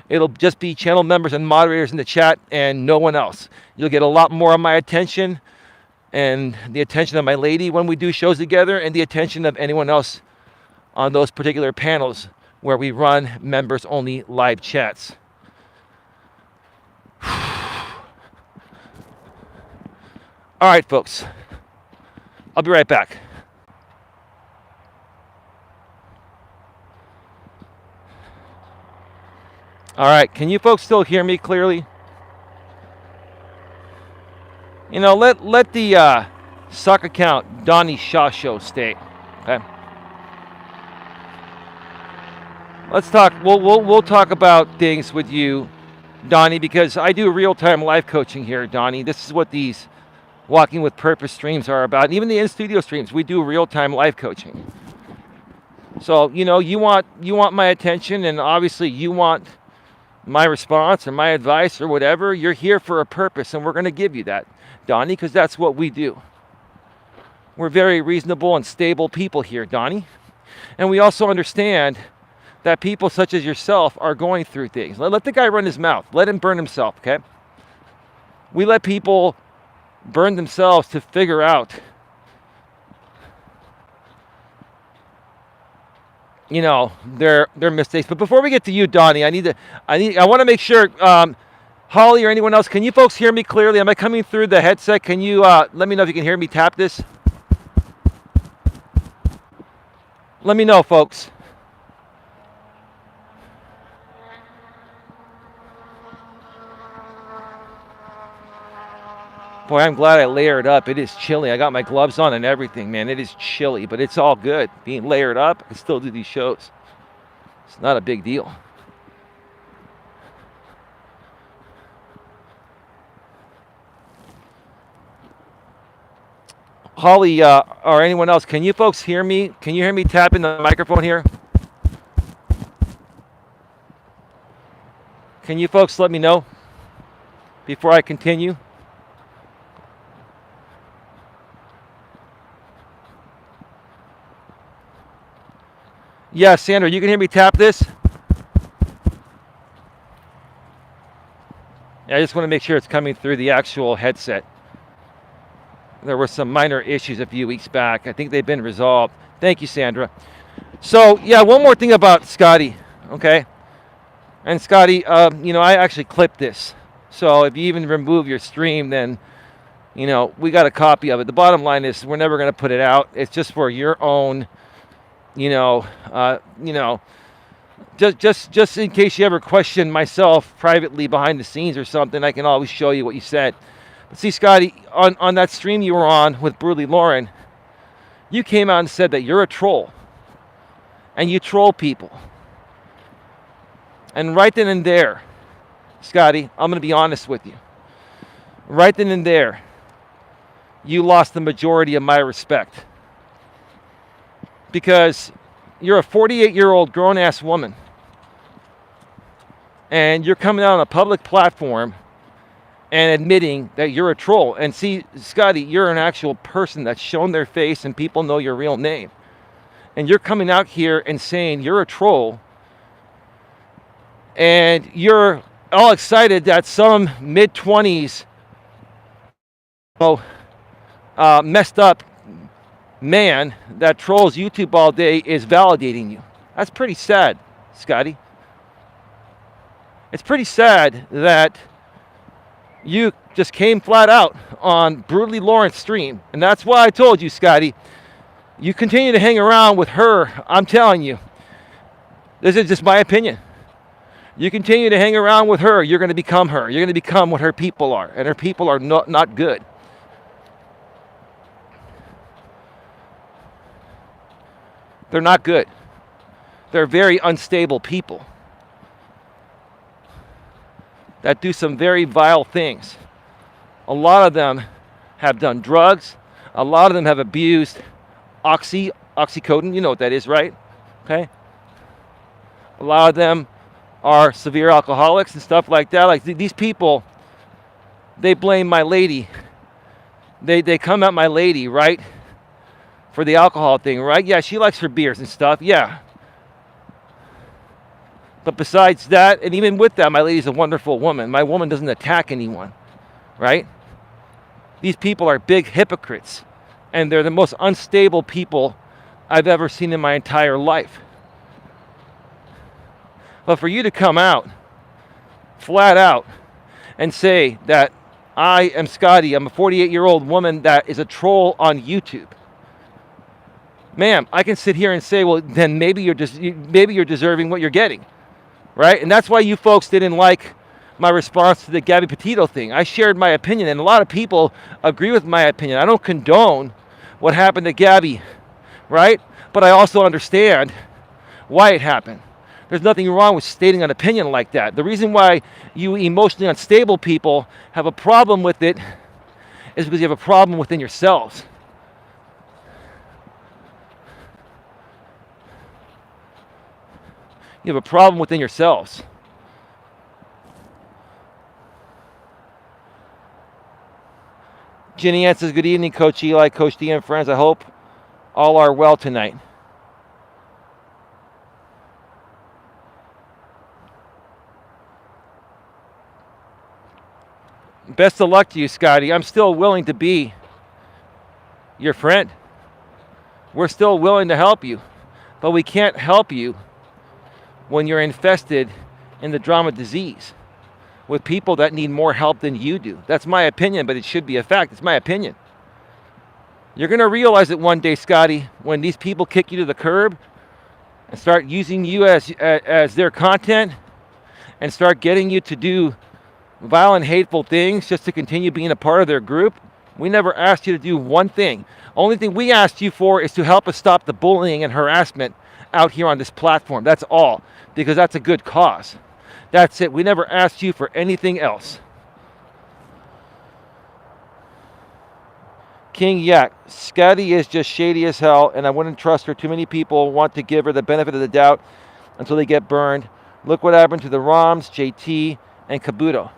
it'll just be channel members and moderators in the chat and no one else. You'll get a lot more of my attention and the attention of my lady when we do shows together and the attention of anyone else on those particular panels where we run members only live chats. All right, folks. I'll be right back. All right, can you folks still hear me clearly? Let the suck account Donnie Shaw Show stay. Okay. Let's talk. We'll talk about things with you, Donnie, because I do real-time live coaching here, Donnie. This is what these Walking with Purpose streams are about. And even the in-studio streams, we do real-time live coaching. So, you want my attention, and obviously you want my response or my advice or whatever. You're here for a purpose, and we're going to give you that, Donnie, because that's what we do. We're very reasonable and stable people here, Donnie. And we also understand that people such as yourself are going through things. Let the guy run his mouth. Let him burn himself, okay? We let people burn themselves to figure out, their mistakes. But before we get to you, Donnie, I want to make sure, Holly or anyone else, can you folks hear me clearly? Am I coming through the headset? Can you let me know if you can hear me? Tap this. Let me know, folks. Boy, I'm glad I layered up. It is chilly. I got my gloves on and everything, man. It is chilly, but it's all good. Being layered up, I can still do these shows. It's not a big deal. Holly, or anyone else, can you folks hear me? Can you hear me tapping the microphone here? Can you folks let me know before I continue? Yeah, Sandra, you can hear me tap this? I just want to make sure it's coming through the actual headset. There were some minor issues a few weeks back. I think they've been resolved. Thank you, Sandra. So, yeah, one more thing about Scotty, okay? And Scotty, I actually clipped this. So if you even remove your stream, then, we got a copy of it. The bottom line is we're never going to put it out. It's just for your own, just in case you ever question myself privately behind the scenes or something, I can always show you what you said. But see, Scotty, on that stream you were on with Brutally Lauren, you came out and said that you're a troll. And you troll people. And right then and there, Scotty, I'm going to be honest with you. Right then and there, you lost the majority of my respect. Because you're a 48-year-old grown-ass woman. And you're coming out on a public platform and admitting that you're a troll. And see, Scotty, you're an actual person that's shown their face and people know your real name. And you're coming out here and saying you're a troll. And you're all excited that some mid-20s messed up man that trolls YouTube all day is validating you. That's pretty sad, Scotty. It's pretty sad that you just came flat out on Brutally Lauren's stream. And that's why I told you, Scotty, you continue to hang around with her, I'm telling you, this is just my opinion. You continue to hang around with her, you're going to become her. You're going to become what her people are. And her people are not good. They're not good. They're very unstable people that do some very vile things. A lot of them have done drugs. A lot of them have abused oxycodone. You know what that is, right? Okay. A lot of them are severe alcoholics and stuff like that. Like these people, they blame my lady. They come at my lady, right? For the alcohol thing, right? Yeah, she likes her beers and stuff. Yeah. But besides that, and even with that, my lady's a wonderful woman. My woman doesn't attack anyone, right? These people are big hypocrites. And they're the most unstable people I've ever seen in my entire life. But for you to come out, flat out, and say that I am Scotty, I'm a 48-year-old woman that is a troll on YouTube. Ma'am, I can sit here and say, well, then maybe you're deserving what you're getting, right? And that's why you folks didn't like my response to the Gabby Petito thing. I shared my opinion, and a lot of people agree with my opinion. I don't condone what happened to Gabby, right? But I also understand why it happened. There's nothing wrong with stating an opinion like that. The reason why you emotionally unstable people have a problem with it is because you have a problem within yourselves. You have a problem within yourselves. Ginny Ann says, good evening, Coach Eli, Coach D, and friends. I hope all are well tonight. Best of luck to you, Scotty. I'm still willing to be your friend. We're still willing to help you. But we can't help you when you're infested in the drama disease with people that need more help than you do. That's my opinion, but it should be a fact. It's my opinion. You're going to realize it one day, Scotty, when these people kick you to the curb and start using you as their content and start getting you to do violent, hateful things just to continue being a part of their group. We never asked you to do one thing. Only thing we asked you for is to help us stop the bullying and harassment out here on this platform. That's all, because that's a good cause. That's it. We never asked you for anything else. King Yak, Scotty is just shady as hell, and I wouldn't trust her. Too many people want to give her the benefit of the doubt until they get burned. Look what happened to the Roms, JT, and Kabuto.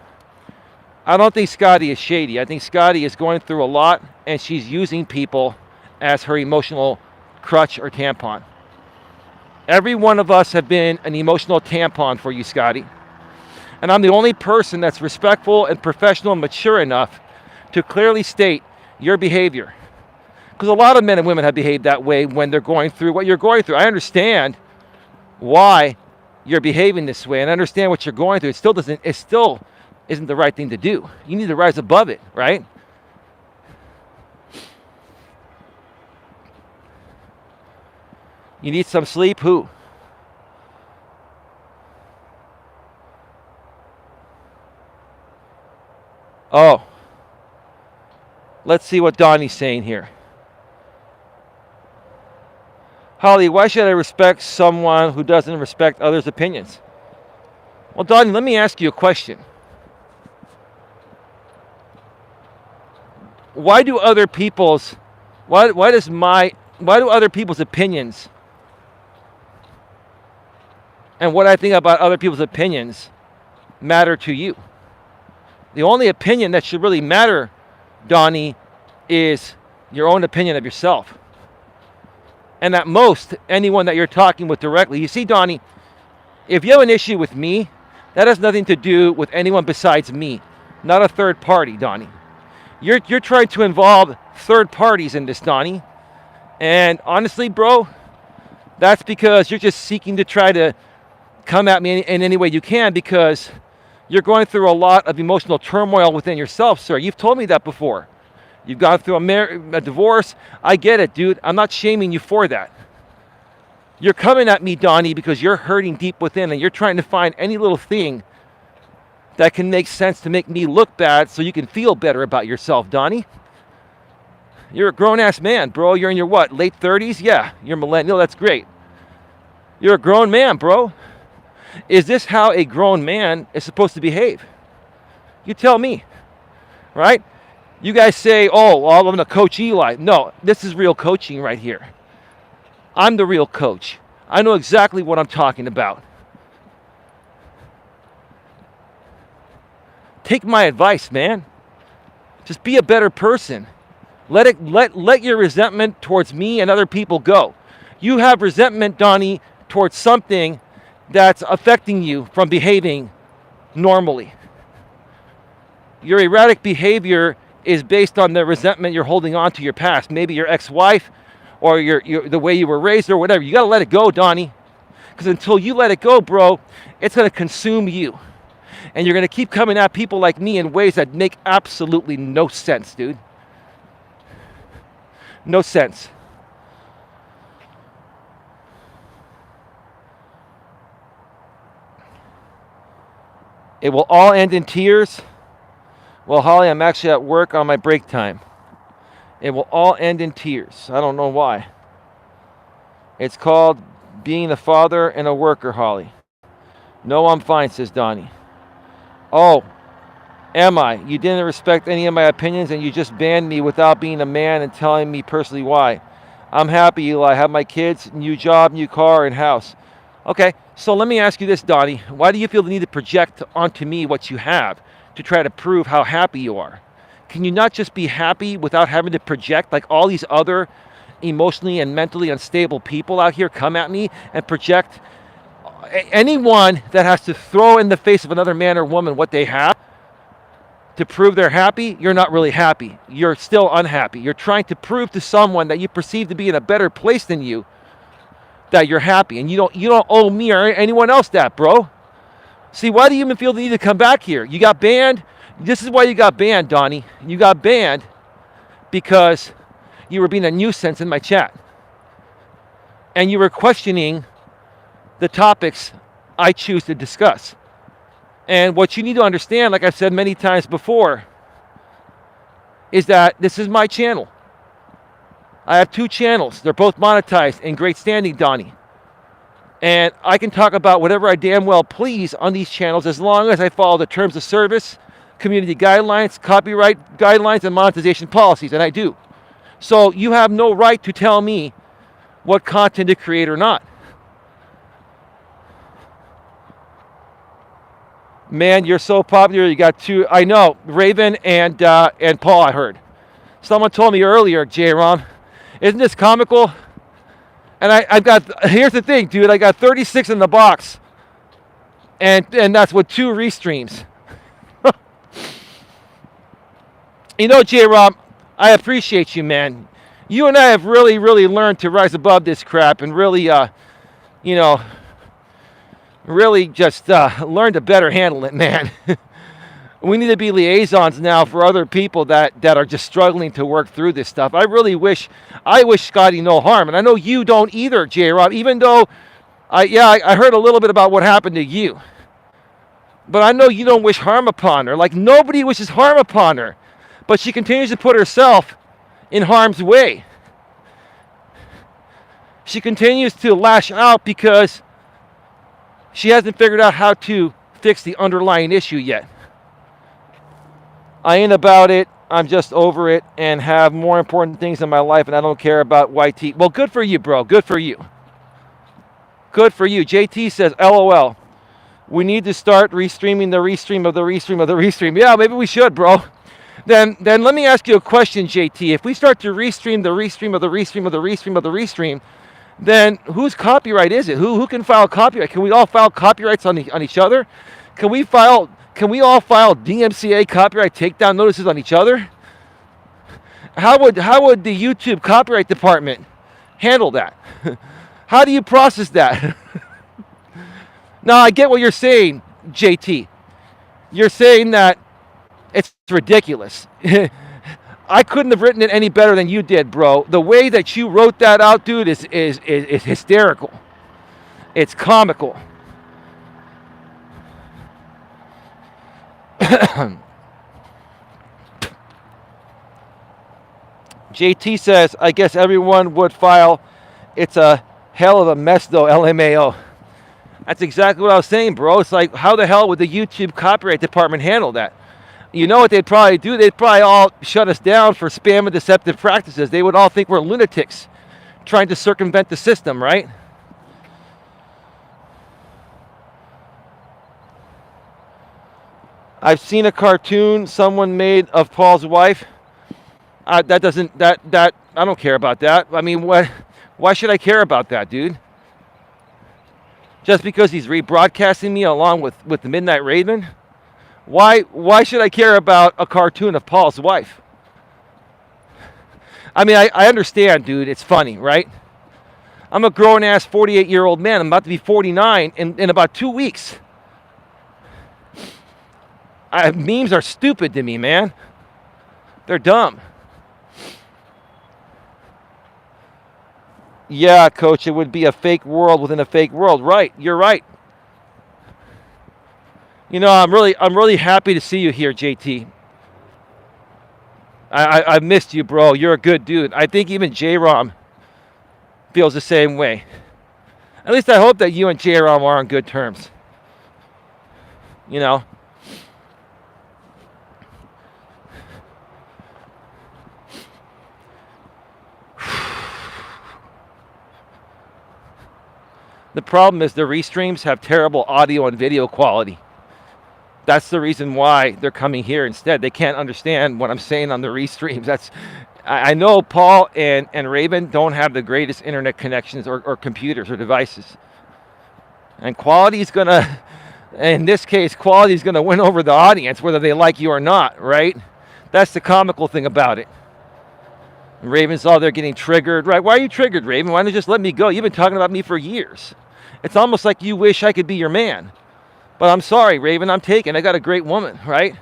I don't think Scotty is shady. I think Scotty is going through a lot, and she's using people as her emotional crutch or tampon. Every one of us have been an emotional tampon for you, Scotty. And I'm the only person that's respectful and professional and mature enough to clearly state your behavior. Because a lot of men and women have behaved that way when they're going through what you're going through. I understand why you're behaving this way, and I understand what you're going through. It still isn't the right thing to do. You need to rise above it, right? You need some sleep? Who? Oh. Let's see what Donnie's saying here. Holly, why should I respect someone who doesn't respect others' opinions? Well, Donnie, let me ask you a question. Why do other people's opinions and what I think about other people's opinions matter to you? The only opinion that should really matter, Donnie, is your own opinion of yourself. And at most, anyone that you're talking with directly. You see, Donnie, if you have an issue with me, that has nothing to do with anyone besides me, not a third party, Donnie. You're trying to involve third parties in this, Donnie. And honestly, bro, that's because you're just seeking to try to come at me in any way you can, because you're going through a lot of emotional turmoil within yourself, sir. You've told me that before. You've gone through a divorce. I get it, dude. I'm not shaming you for that. You're coming at me, Donnie, because you're hurting deep within and you're trying to find any little thing that can make sense to make me look bad so you can feel better about yourself, Donnie. You're a grown-ass man, bro. You're in your what, late 30s? Yeah, you're millennial. That's great. You're a grown man, bro. Is this how a grown man is supposed to behave? You tell me, right? You guys say, oh, well, I'm the Coach Eli. No, this is real coaching right here. I'm the real coach. I know exactly what I'm talking about. Take my advice, man. Just be a better person. Let your resentment towards me and other people go. You have resentment, Donnie, towards something that's affecting you from behaving normally. Your erratic behavior is based on the resentment you're holding on to your past. Maybe your ex-wife or the way you were raised or whatever. You got to let it go, Donnie. Because until you let it go, bro, it's going to consume you. And you're going to keep coming at people like me in ways that make absolutely no sense, dude. No sense. It will all end in tears. Well, Holly, I'm actually at work on my break time. It will all end in tears. I don't know why. It's called being a father and a worker, Holly. No, I'm fine, says Donnie. Oh, am I? You didn't respect any of my opinions and you just banned me without being a man and telling me personally why. I'm happy, Eli. I have my kids, new job, new car, and house. Okay, so let me ask you this, Donnie. Why do you feel the need to project onto me what you have to try to prove how happy you are? Can you not just be happy without having to project like all these other emotionally and mentally unstable people out here come at me and project? Anyone that has to throw in the face of another man or woman what they have to prove they're happy, you're not really happy. You're still unhappy. You're trying to prove to someone that you perceive to be in a better place than you that you're happy. And you don't owe me or anyone else that, bro. See, why do you even feel the need to come back here? You got banned. This is why you got banned, Donnie. You got banned because you were being a nuisance in my chat. And you were questioning the topics I choose to discuss. And what you need to understand, like I've said many times before, is that this is my channel. I have 2 channels. They're both monetized in great standing, Donnie. And I can talk about whatever I damn well please on these channels as long as I follow the terms of service, community guidelines, copyright guidelines, and monetization policies, and I do. So you have no right to tell me what content to create or not. Man, you're so popular. You got 2. I know, Raven and Paul. I heard. Someone told me earlier, J-Ron, isn't this comical? And I've got. Here's the thing, dude. I got 36 in the box. And that's with 2 restreams. You know, J-Rob, I appreciate you, man. You and I have really, really learned to rise above this crap and really, you know, really just learn to better handle it, man. We need to be liaisons now for other people that are just struggling to work through this stuff. I wish Scotty no harm, and I know you don't either, J-Rob, even though, I heard a little bit about what happened to you. But I know you don't wish harm upon her. Like, nobody wishes harm upon her. But she continues to put herself in harm's way. She continues to lash out because she hasn't figured out how to fix the underlying issue yet. I ain't about it. I'm just over it and have more important things in my life, and I don't care about YT. Well, good for you, bro. Good for you. Good for you. JT says, LOL. We need to start restreaming the restream of the restream of the restream. Yeah, maybe we should, bro. Then let me ask you a question, JT. If we start to restream the restream of the restream of the restream of the restream, then whose copyright is it? Who can file copyright? Can we all file copyrights on each other? Can we all file DMCA copyright takedown notices on each other? How would the YouTube copyright department handle that? How do you process that? Now, I get what you're saying, JT. You're saying that it's ridiculous. I couldn't have written it any better than you did, bro. The way that you wrote that out, dude, is hysterical. It's comical. JT says, I guess everyone would file. It's a hell of a mess, though, LMAO. That's exactly what I was saying, bro. It's like, how the hell would the YouTube copyright department handle that? You know what they'd probably do? They'd probably all shut us down for spam and deceptive practices. They would all think we're lunatics trying to circumvent the system, right? I've seen a cartoon someone made of Paul's wife. I don't care about that. I mean, why should I care about that, dude? Just because he's rebroadcasting me along with the Midnight Raven? Why should I care about a cartoon of Paul's wife? I mean, I understand, dude. It's funny, right? I'm a grown-ass 48-year-old man. I'm about to be 49 in about 2 weeks. Memes are stupid to me, man. They're dumb. Yeah, Coach, it would be a fake world within a fake world. Right, you're right. You know, I'm really happy to see you here, JT. I missed you, bro. You're a good dude. I think even J-Rom feels the same way. At least I hope that you and J-Rom are on good terms. You know? The problem is the restreams have terrible audio and video quality. That's the reason why they're coming here instead. They can't understand what I'm saying on the restreams. I know Paul and Raven don't have the greatest internet connections or computers or devices. And quality is going to, in this case, quality is going to win over the audience, whether they like you or not, right? That's the comical thing about it. Raven's all there getting triggered, right? Why are you triggered, Raven? Why don't you just let me go? You've been talking about me for years. It's almost like you wish I could be your man. But I'm sorry, Raven, I'm taken. I got a great woman, right?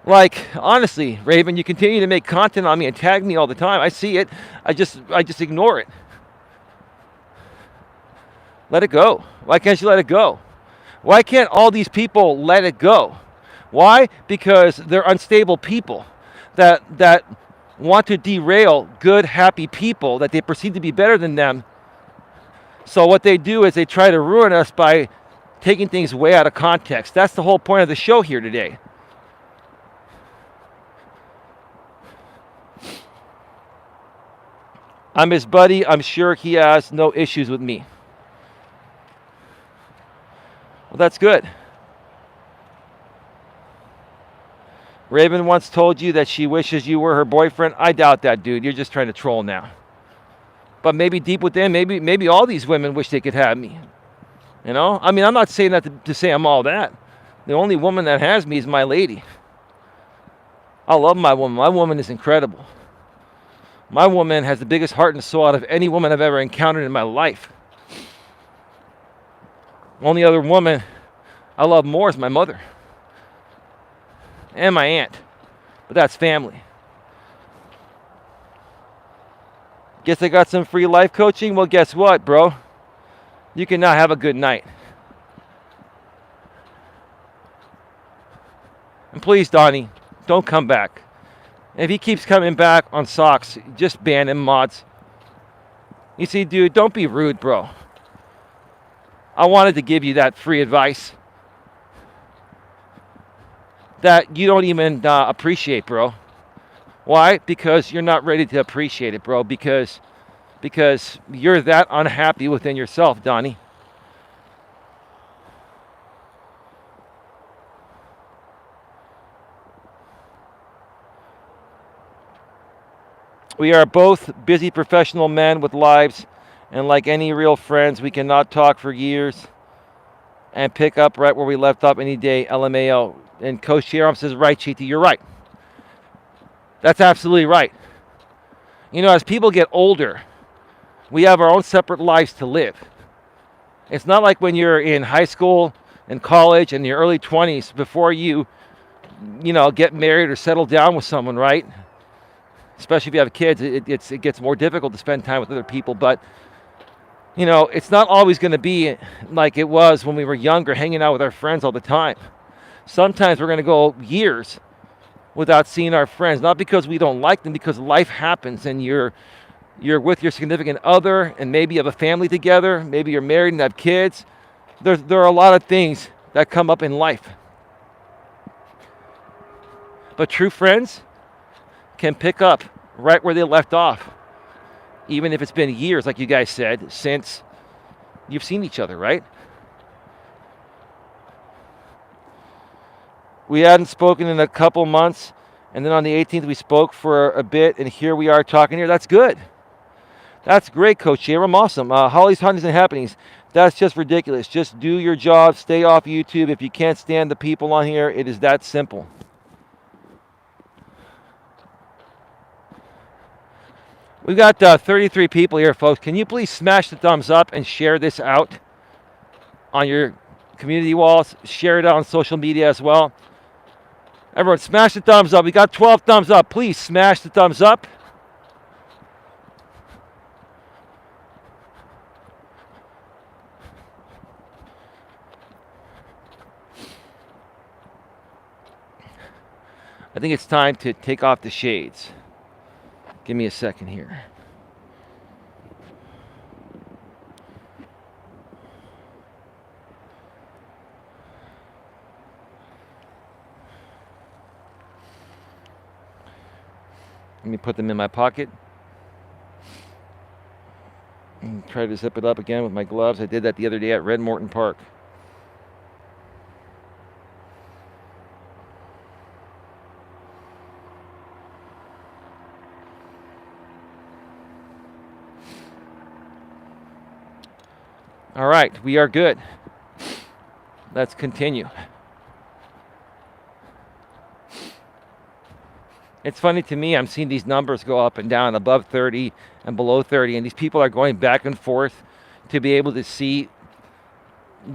Like, honestly, Raven, you continue to make content on me and tag me all the time. I see it. I just ignore it. Let it go. Why can't you let it go? Why can't all these people let it go? Why? Because they're unstable people that want to derail good, happy people that they perceive to be better than them. So what they do is they try to ruin us by taking things way out of context. That's the whole point of the show here today. I'm his buddy. I'm sure he has no issues with me. Well, that's good. Raven once told you that she wishes you were her boyfriend. I doubt that, dude. You're just trying to troll now. But maybe deep within, maybe all these women wish they could have me. You know? I mean, I'm not saying that to say I'm all that. The only woman that has me is my lady. I love my woman. My woman is incredible. My woman has the biggest heart and soul out of any woman I've ever encountered in my life. Only other woman I love more is my mother and my aunt. But that's family. Guess I got some free life coaching? Well, guess what, bro? You can now have a good night. And please, Donnie, don't come back. And if he keeps coming back on socks, just ban him, mods. You see, dude, don't be rude, bro. I wanted to give you that free advice that you don't even appreciate, bro. Why? Because you're not ready to appreciate it, bro. Because you're that unhappy within yourself, Donnie. We are both busy professional men with lives, and like any real friends, we cannot talk for years and pick up right where we left off any day, LMAO. And Coach Eli says, right, Cheaty, you're right. That's absolutely right. You know, as people get older, we have our own separate lives to live. It's not like when you're in high school and college and your early 20s before you get married or settle down with someone, right? Especially if you have kids, it gets more difficult to spend time with other people. But, it's not always going to be like it was when we were younger, hanging out with our friends all the time. Sometimes we're going to go years without seeing our friends, not because we don't like them, because life happens and you're with your significant other and maybe you have a family together, maybe you're married and have kids. There are a lot of things that come up in life. But true friends can pick up right where they left off, even if it's been years, like you guys said, since you've seen each other, right? We hadn't spoken in a couple months, and then on the 18th we spoke for a bit, and here we are talking here. That's good. That's great, Coach Eli. I'm awesome. Holly's Huntings and Happenings. That's just ridiculous. Just do your job. Stay off YouTube. If you can't stand the people on here, it is that simple. We've got 33 people here, folks. Can you please smash the thumbs up and share this out on your community walls? Share it out on social media as well. Everyone, smash the thumbs up. We got 12 thumbs up. Please smash the thumbs up. I think it's time to take off the shades. Give me a second here. Let me put them in my pocket. And try to zip it up again with my gloves. I did that the other day at Red Morton Park. All right, we are good. Let's continue. It's funny to me, I'm seeing these numbers go up and down, above 30 and below 30, and these people are going back and forth to be able to see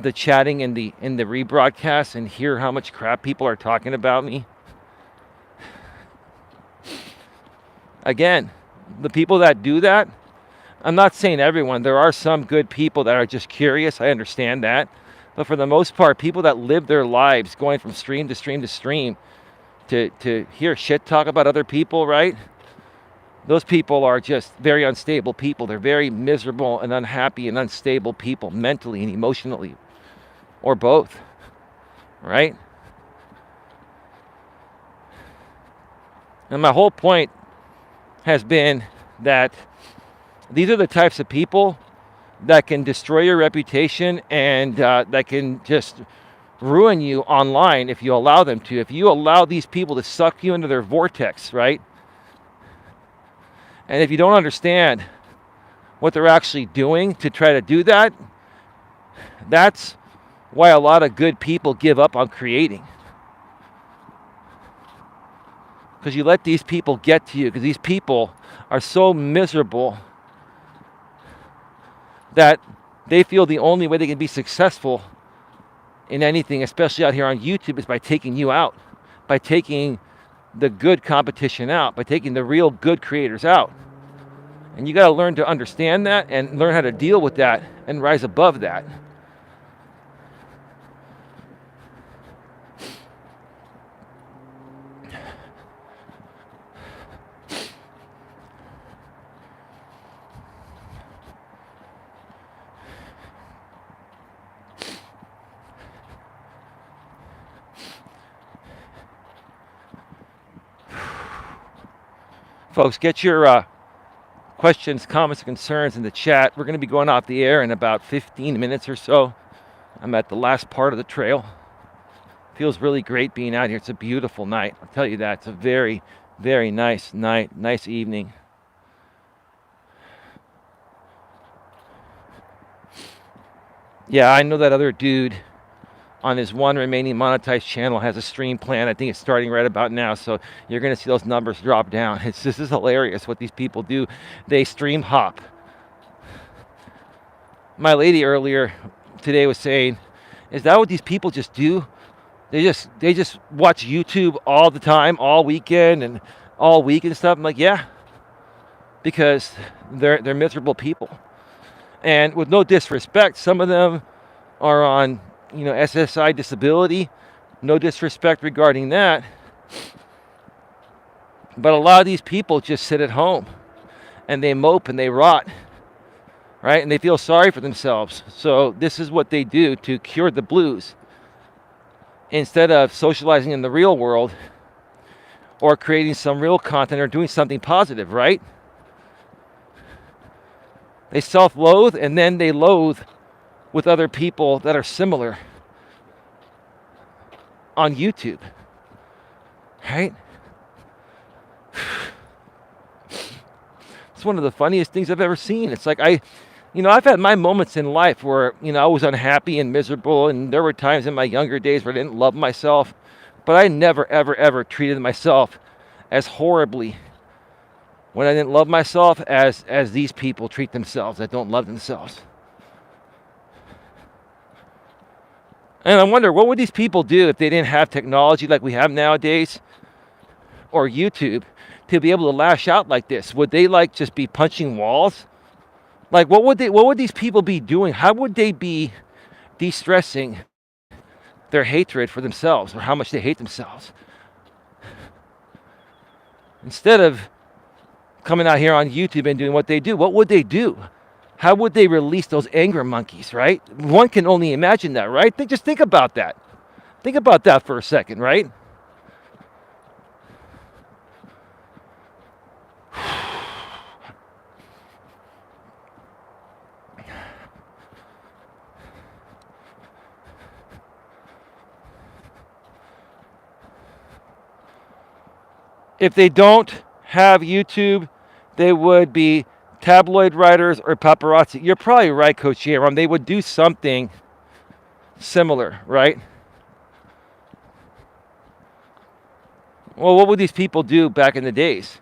the chatting in the rebroadcast and hear how much crap people are talking about me. Again, the people that do that, I'm not saying everyone. There are some good people that are just curious. I understand that. But for the most part, people that live their lives going from stream to stream to stream to hear shit talk about other people, right? Those people are just very unstable people. They're very miserable and unhappy and unstable people, mentally and emotionally, or both, right? And my whole point has been that these are the types of people that can destroy your reputation and that can just ruin you online if you allow them to. If you allow these people to suck you into their vortex, right? And if you don't understand what they're actually doing to try to do that, That's why a lot of good people give up on creating. Because you let these people get to you, because these people are so miserable that they feel the only way they can be successful in anything, especially out here on YouTube, is by taking you out, by taking the good competition out, by taking the real good creators out. And you got to learn to understand that and learn how to deal with that and rise above that. Folks, get your questions, comments, and concerns in the chat. We're going to be going off the air in about 15 minutes or so. I'm at the last part of the trail. Feels really great being out here. It's a beautiful night. I'll tell you that. It's a very, very nice night, nice evening. Yeah, I know that other dude on his one remaining monetized channel has a stream plan. I think it's starting right about now, so you're going to see those numbers drop down. This is hilarious what these people do. They stream hop. My lady earlier today was saying, is that what these people just do? They just watch YouTube all the time, all weekend and all week and stuff. I'm like, yeah, because they're miserable people. And with no disrespect, some of them are on SSI disability, no disrespect regarding that. But a lot of these people just sit at home and they mope and they rot, right? And they feel sorry for themselves. So this is what they do to cure the blues. Instead of socializing in the real world or creating some real content or doing something positive, right? They self-loathe and then they loathe with other people that are similar on YouTube, right? It's one of the funniest things I've ever seen. It's like I've had my moments in life where, I was unhappy and miserable, and there were times in my younger days where I didn't love myself, but I never, ever, ever treated myself as horribly when I didn't love myself as these people treat themselves that don't love themselves. And I wonder, what would these people do if they didn't have technology like we have nowadays, or YouTube, to be able to lash out like this? Would they just be punching walls? Like, what would these people be doing? How would they be de-stressing their hatred for themselves, or how much they hate themselves? Instead of coming out here on YouTube and doing what they do, what would they do? How would they release those anger monkeys, right? One can only imagine that, right? Just think about that. Think about that for a second, right? If they don't have YouTube, they would be tabloid writers or paparazzi. You're probably right, Coach Eli. They would do something similar, right? Well, what would these people do back in the days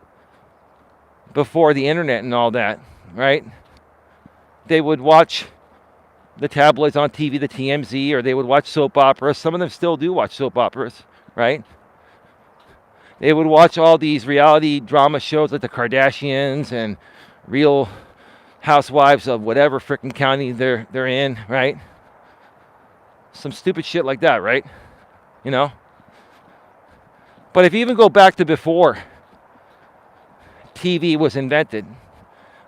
before the internet and all that, right? They would watch the tabloids on TV, the TMZ, or they would watch soap operas. Some of them still do watch soap operas, right? They would watch all these reality drama shows like the Kardashians and Real Housewives of whatever frickin' county they're in, right? Some stupid shit like that, right? But if you even go back to before TV was invented,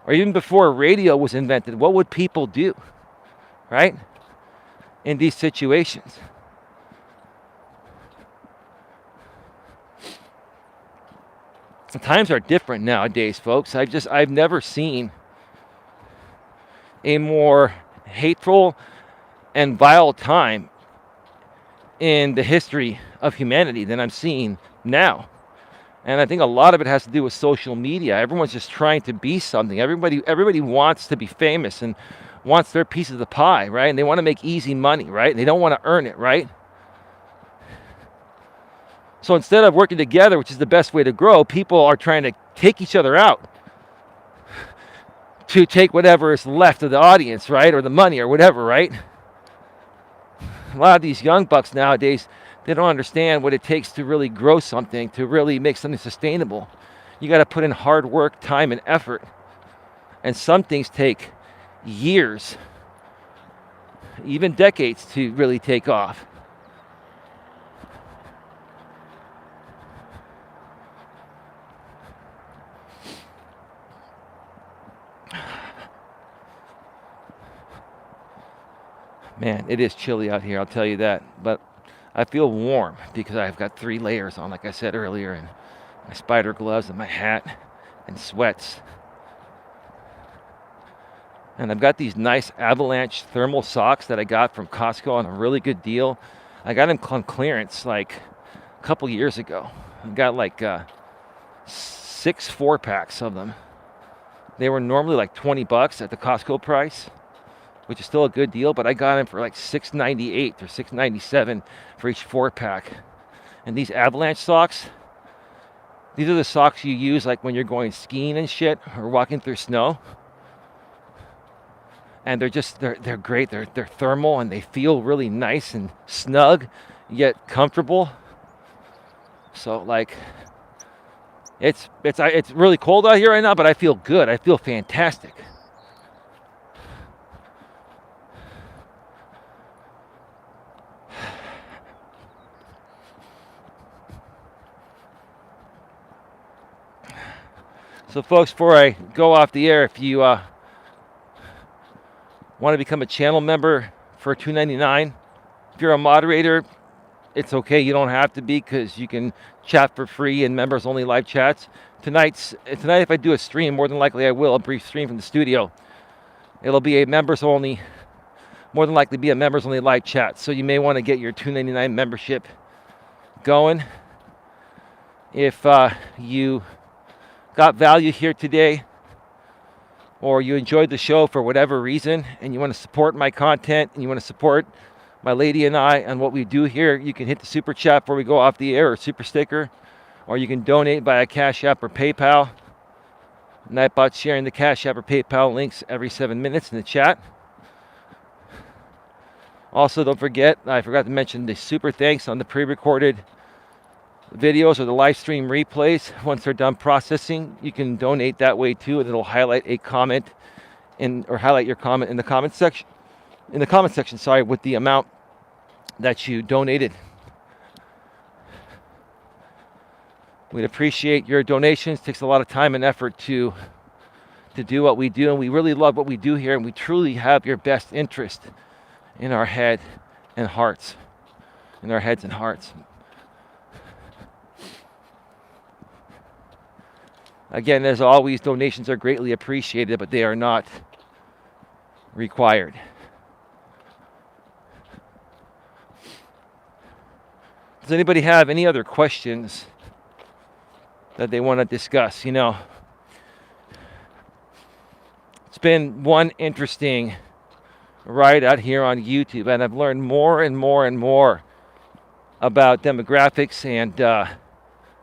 or even before radio was invented, what would people do, right? In these situations. The times are different nowadays, folks. I've never seen a more hateful and vile time in the history of humanity than I'm seeing now. And I think a lot of it has to do with social media. Everyone's just trying to be something. Everybody wants to be famous and wants their piece of the pie, right? And they want to make easy money, right? They don't want to earn it, right? So instead of working together, which is the best way to grow, people are trying to take each other out to take whatever is left of the audience, right? Or the money or whatever, right? A lot of these young bucks nowadays, they don't understand what it takes to really grow something, to really make something sustainable. You got to put in hard work, time, and effort. And some things take years, even decades to really take off. Man, it is chilly out here, I'll tell you that. But I feel warm because I've got 3 layers on, like I said earlier, and my spider gloves and my hat and sweats. And I've got these nice Avalanche thermal socks that I got from Costco on a really good deal. I got them on clearance like a couple years ago. I got like 6 4-packs of them. They were normally like $20 at the Costco price, which is still a good deal, but I got them for like $6.98 or $6.97 for each 4-pack. And these Avalanche socks, these are the socks you use like when you're going skiing and shit or walking through snow. And they're great. They're thermal and they feel really nice and snug, yet comfortable. So like, it's really cold out here right now, but I feel good. I feel fantastic. So folks, before I go off the air, if you want to become a channel member for $2.99, if you're a moderator, it's okay. You don't have to be, because you can chat for free in members only live chats. Tonight, if I do a stream, more than likely I will, a brief stream from the studio. It'll be a members only, more than likely be a members only live chat. So you may want to get your $2.99 membership going. If you got value here today, or you enjoyed the show for whatever reason, and you want to support my content, and you want to support my lady and I and what we do here, you can hit the super chat before we go off the air, or super sticker, or you can donate via Cash App or PayPal. Nightbot's sharing the Cash App or PayPal links every 7 minutes in the chat. Also, don't forget, I forgot to mention the super thanks on the pre-recorded videos or the live stream replays. Once they're done processing, you can donate that way too, and it'll highlight a comment or highlight your comment in the comment section. With the amount that you donated. We'd appreciate your donations. It takes a lot of time and effort to do what we do, and we really love what we do here, and we truly have your best interest in our head and hearts. In our heads and hearts. Again, as always, donations are greatly appreciated, but they are not required. Does anybody have any other questions that they want to discuss? You know, it's been one interesting ride out here on YouTube, and I've learned more and more and more about demographics and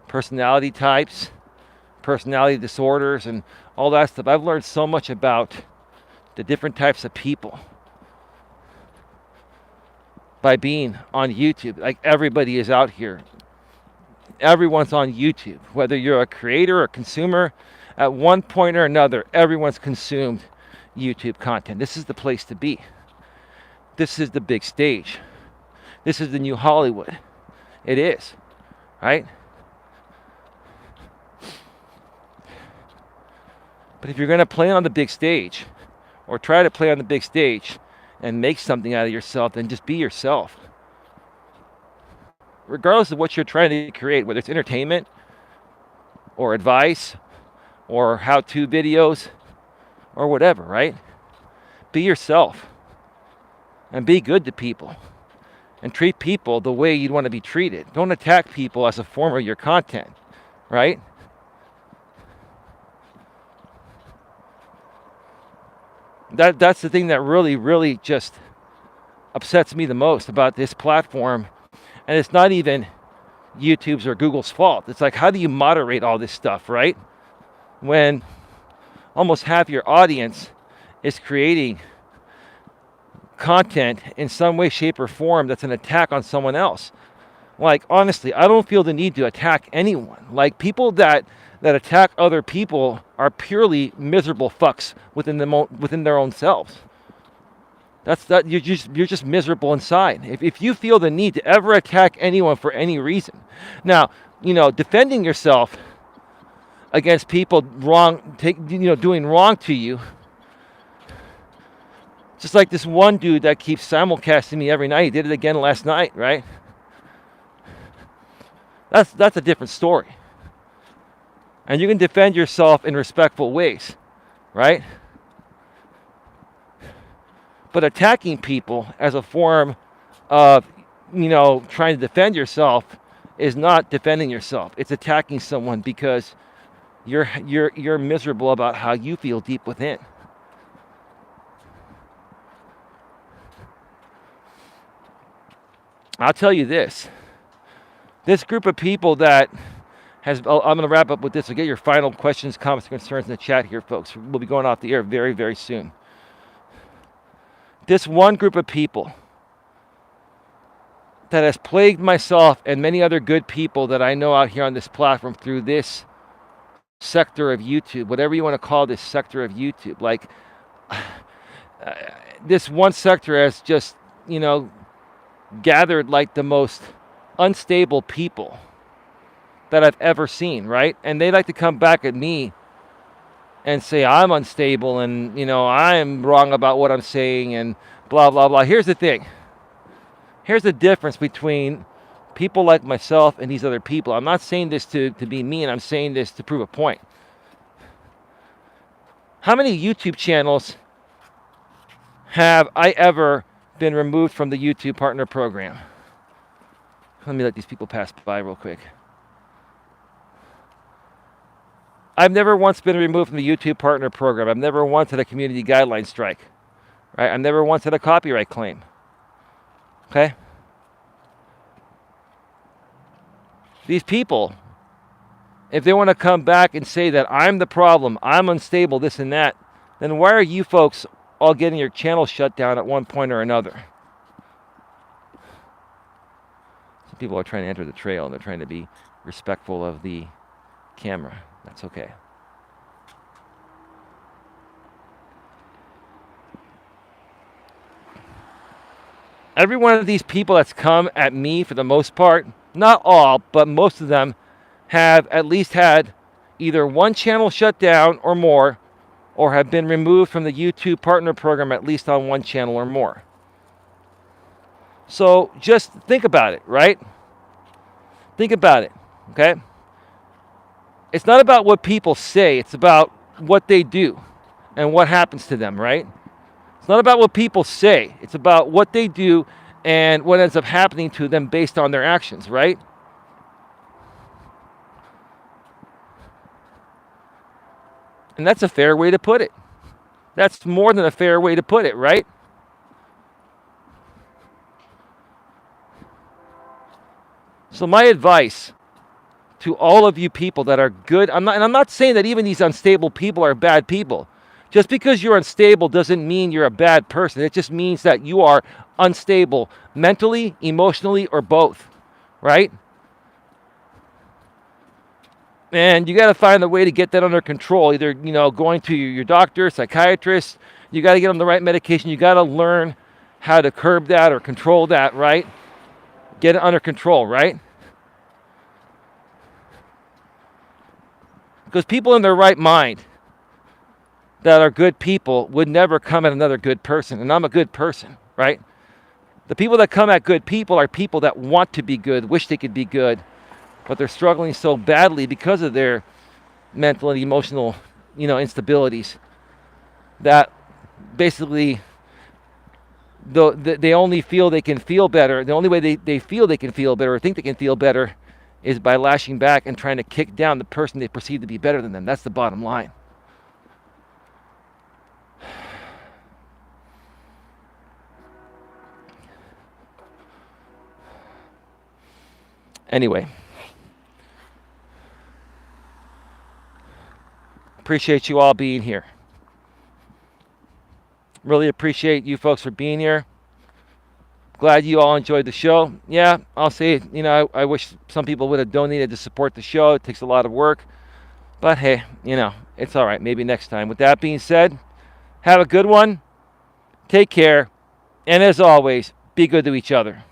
personality types, personality disorders, and all that stuff. I've learned so much about the different types of people by being on YouTube. Like, everybody is out here. Everyone's on YouTube. Whether you're a creator or consumer, at one point or another, everyone's consumed YouTube content. This is the place to be. This is the big stage. This is the new Hollywood. It is, right? But if you're going to play on the big stage, or try to play on the big stage and make something out of yourself, then just be yourself. Regardless of what you're trying to create, whether it's entertainment or advice or how-to videos or whatever, right? Be yourself and be good to people and treat people the way you'd want to be treated. Don't attack people as a form of your content, right? That's the thing that really just upsets me the most about this platform. And it's not even YouTube's or Google's fault. It's like, how do you moderate all this stuff, right? When almost half your audience is creating content in some way, shape, or form that's an attack on someone else. Like, honestly, I don't feel the need to attack anyone. Like, people that attack other people are purely miserable fucks within their own selves. You're just miserable inside. If you feel the need to ever attack anyone for any reason. Now, defending yourself against people doing wrong to you. Just like this one dude that keeps simulcasting me every night. He did it again last night, right? That's a different story. And you can defend yourself in respectful ways, right? But attacking people as a form of, trying to defend yourself is not defending yourself. It's attacking someone because you're miserable about how you feel deep within. I'll tell you this. This group of people that I'm going to wrap up with this. So get your final questions, comments, concerns in the chat here, folks. We'll be going off the air very, very soon. This one group of people that has plagued myself and many other good people that I know out here on this platform through this sector of YouTube, whatever you want to call this sector of YouTube. Like, this one sector has just, gathered like the most unstable people that I've ever seen, right? And they like to come back at me and say I'm unstable and, I'm wrong about what I'm saying and blah, blah, blah. Here's the thing. Here's the difference between people like myself and these other people. I'm not saying this to be mean. I'm saying this to prove a point. How many YouTube channels have I ever been removed from the YouTube Partner Program? Let me let these people pass by real quick. I've never once been removed from the YouTube Partner Program. I've never once had a community guideline strike. Right? I've never once had a copyright claim. Okay? These people, if they want to come back and say that I'm the problem, I'm unstable, this and that, then why are you folks all getting your channel shut down at one point or another? Some people are trying to enter the trail and they're trying to be respectful of the camera. That's okay. Every one of these people that's come at me, for the most part, not all, but most of them, have at least had either one channel shut down or more, or have been removed from the YouTube Partner Program at least on one channel or more. So just think about it, right? Think about it, okay? It's not about what people say, it's about what they do and what happens to them, right? It's not about what people say, it's about what they do and what ends up happening to them based on their actions, right? And that's a fair way to put it. That's more than a fair way to put it, right? So my advice to all of you people that are good, I'm not saying that even these unstable people are bad people. Just because you're unstable doesn't mean you're a bad person. It just means that you are unstable mentally, emotionally, or both, right? And you got to find a way to get that under control. Either, going to your doctor, psychiatrist, you got to get on the right medication. You got to learn how to curb that or control that, right? Get it under control, right? Because people in their right mind that are good people would never come at another good person. And I'm a good person, right? The people that come at good people are people that want to be good, wish they could be good, but they're struggling so badly because of their mental and emotional, instabilities that basically they only feel they can feel better. The only way they feel they can feel better or think they can feel better is by lashing back and trying to kick down the person they perceive to be better than them. That's the bottom line. Anyway, appreciate you all being here. Really appreciate you folks for being here. Glad you all enjoyed the show. Yeah, I'll say, I wish some people would have donated to support the show. It takes a lot of work. But hey, it's all right. Maybe next time. With that being said, have a good one. Take care. And as always, be good to each other.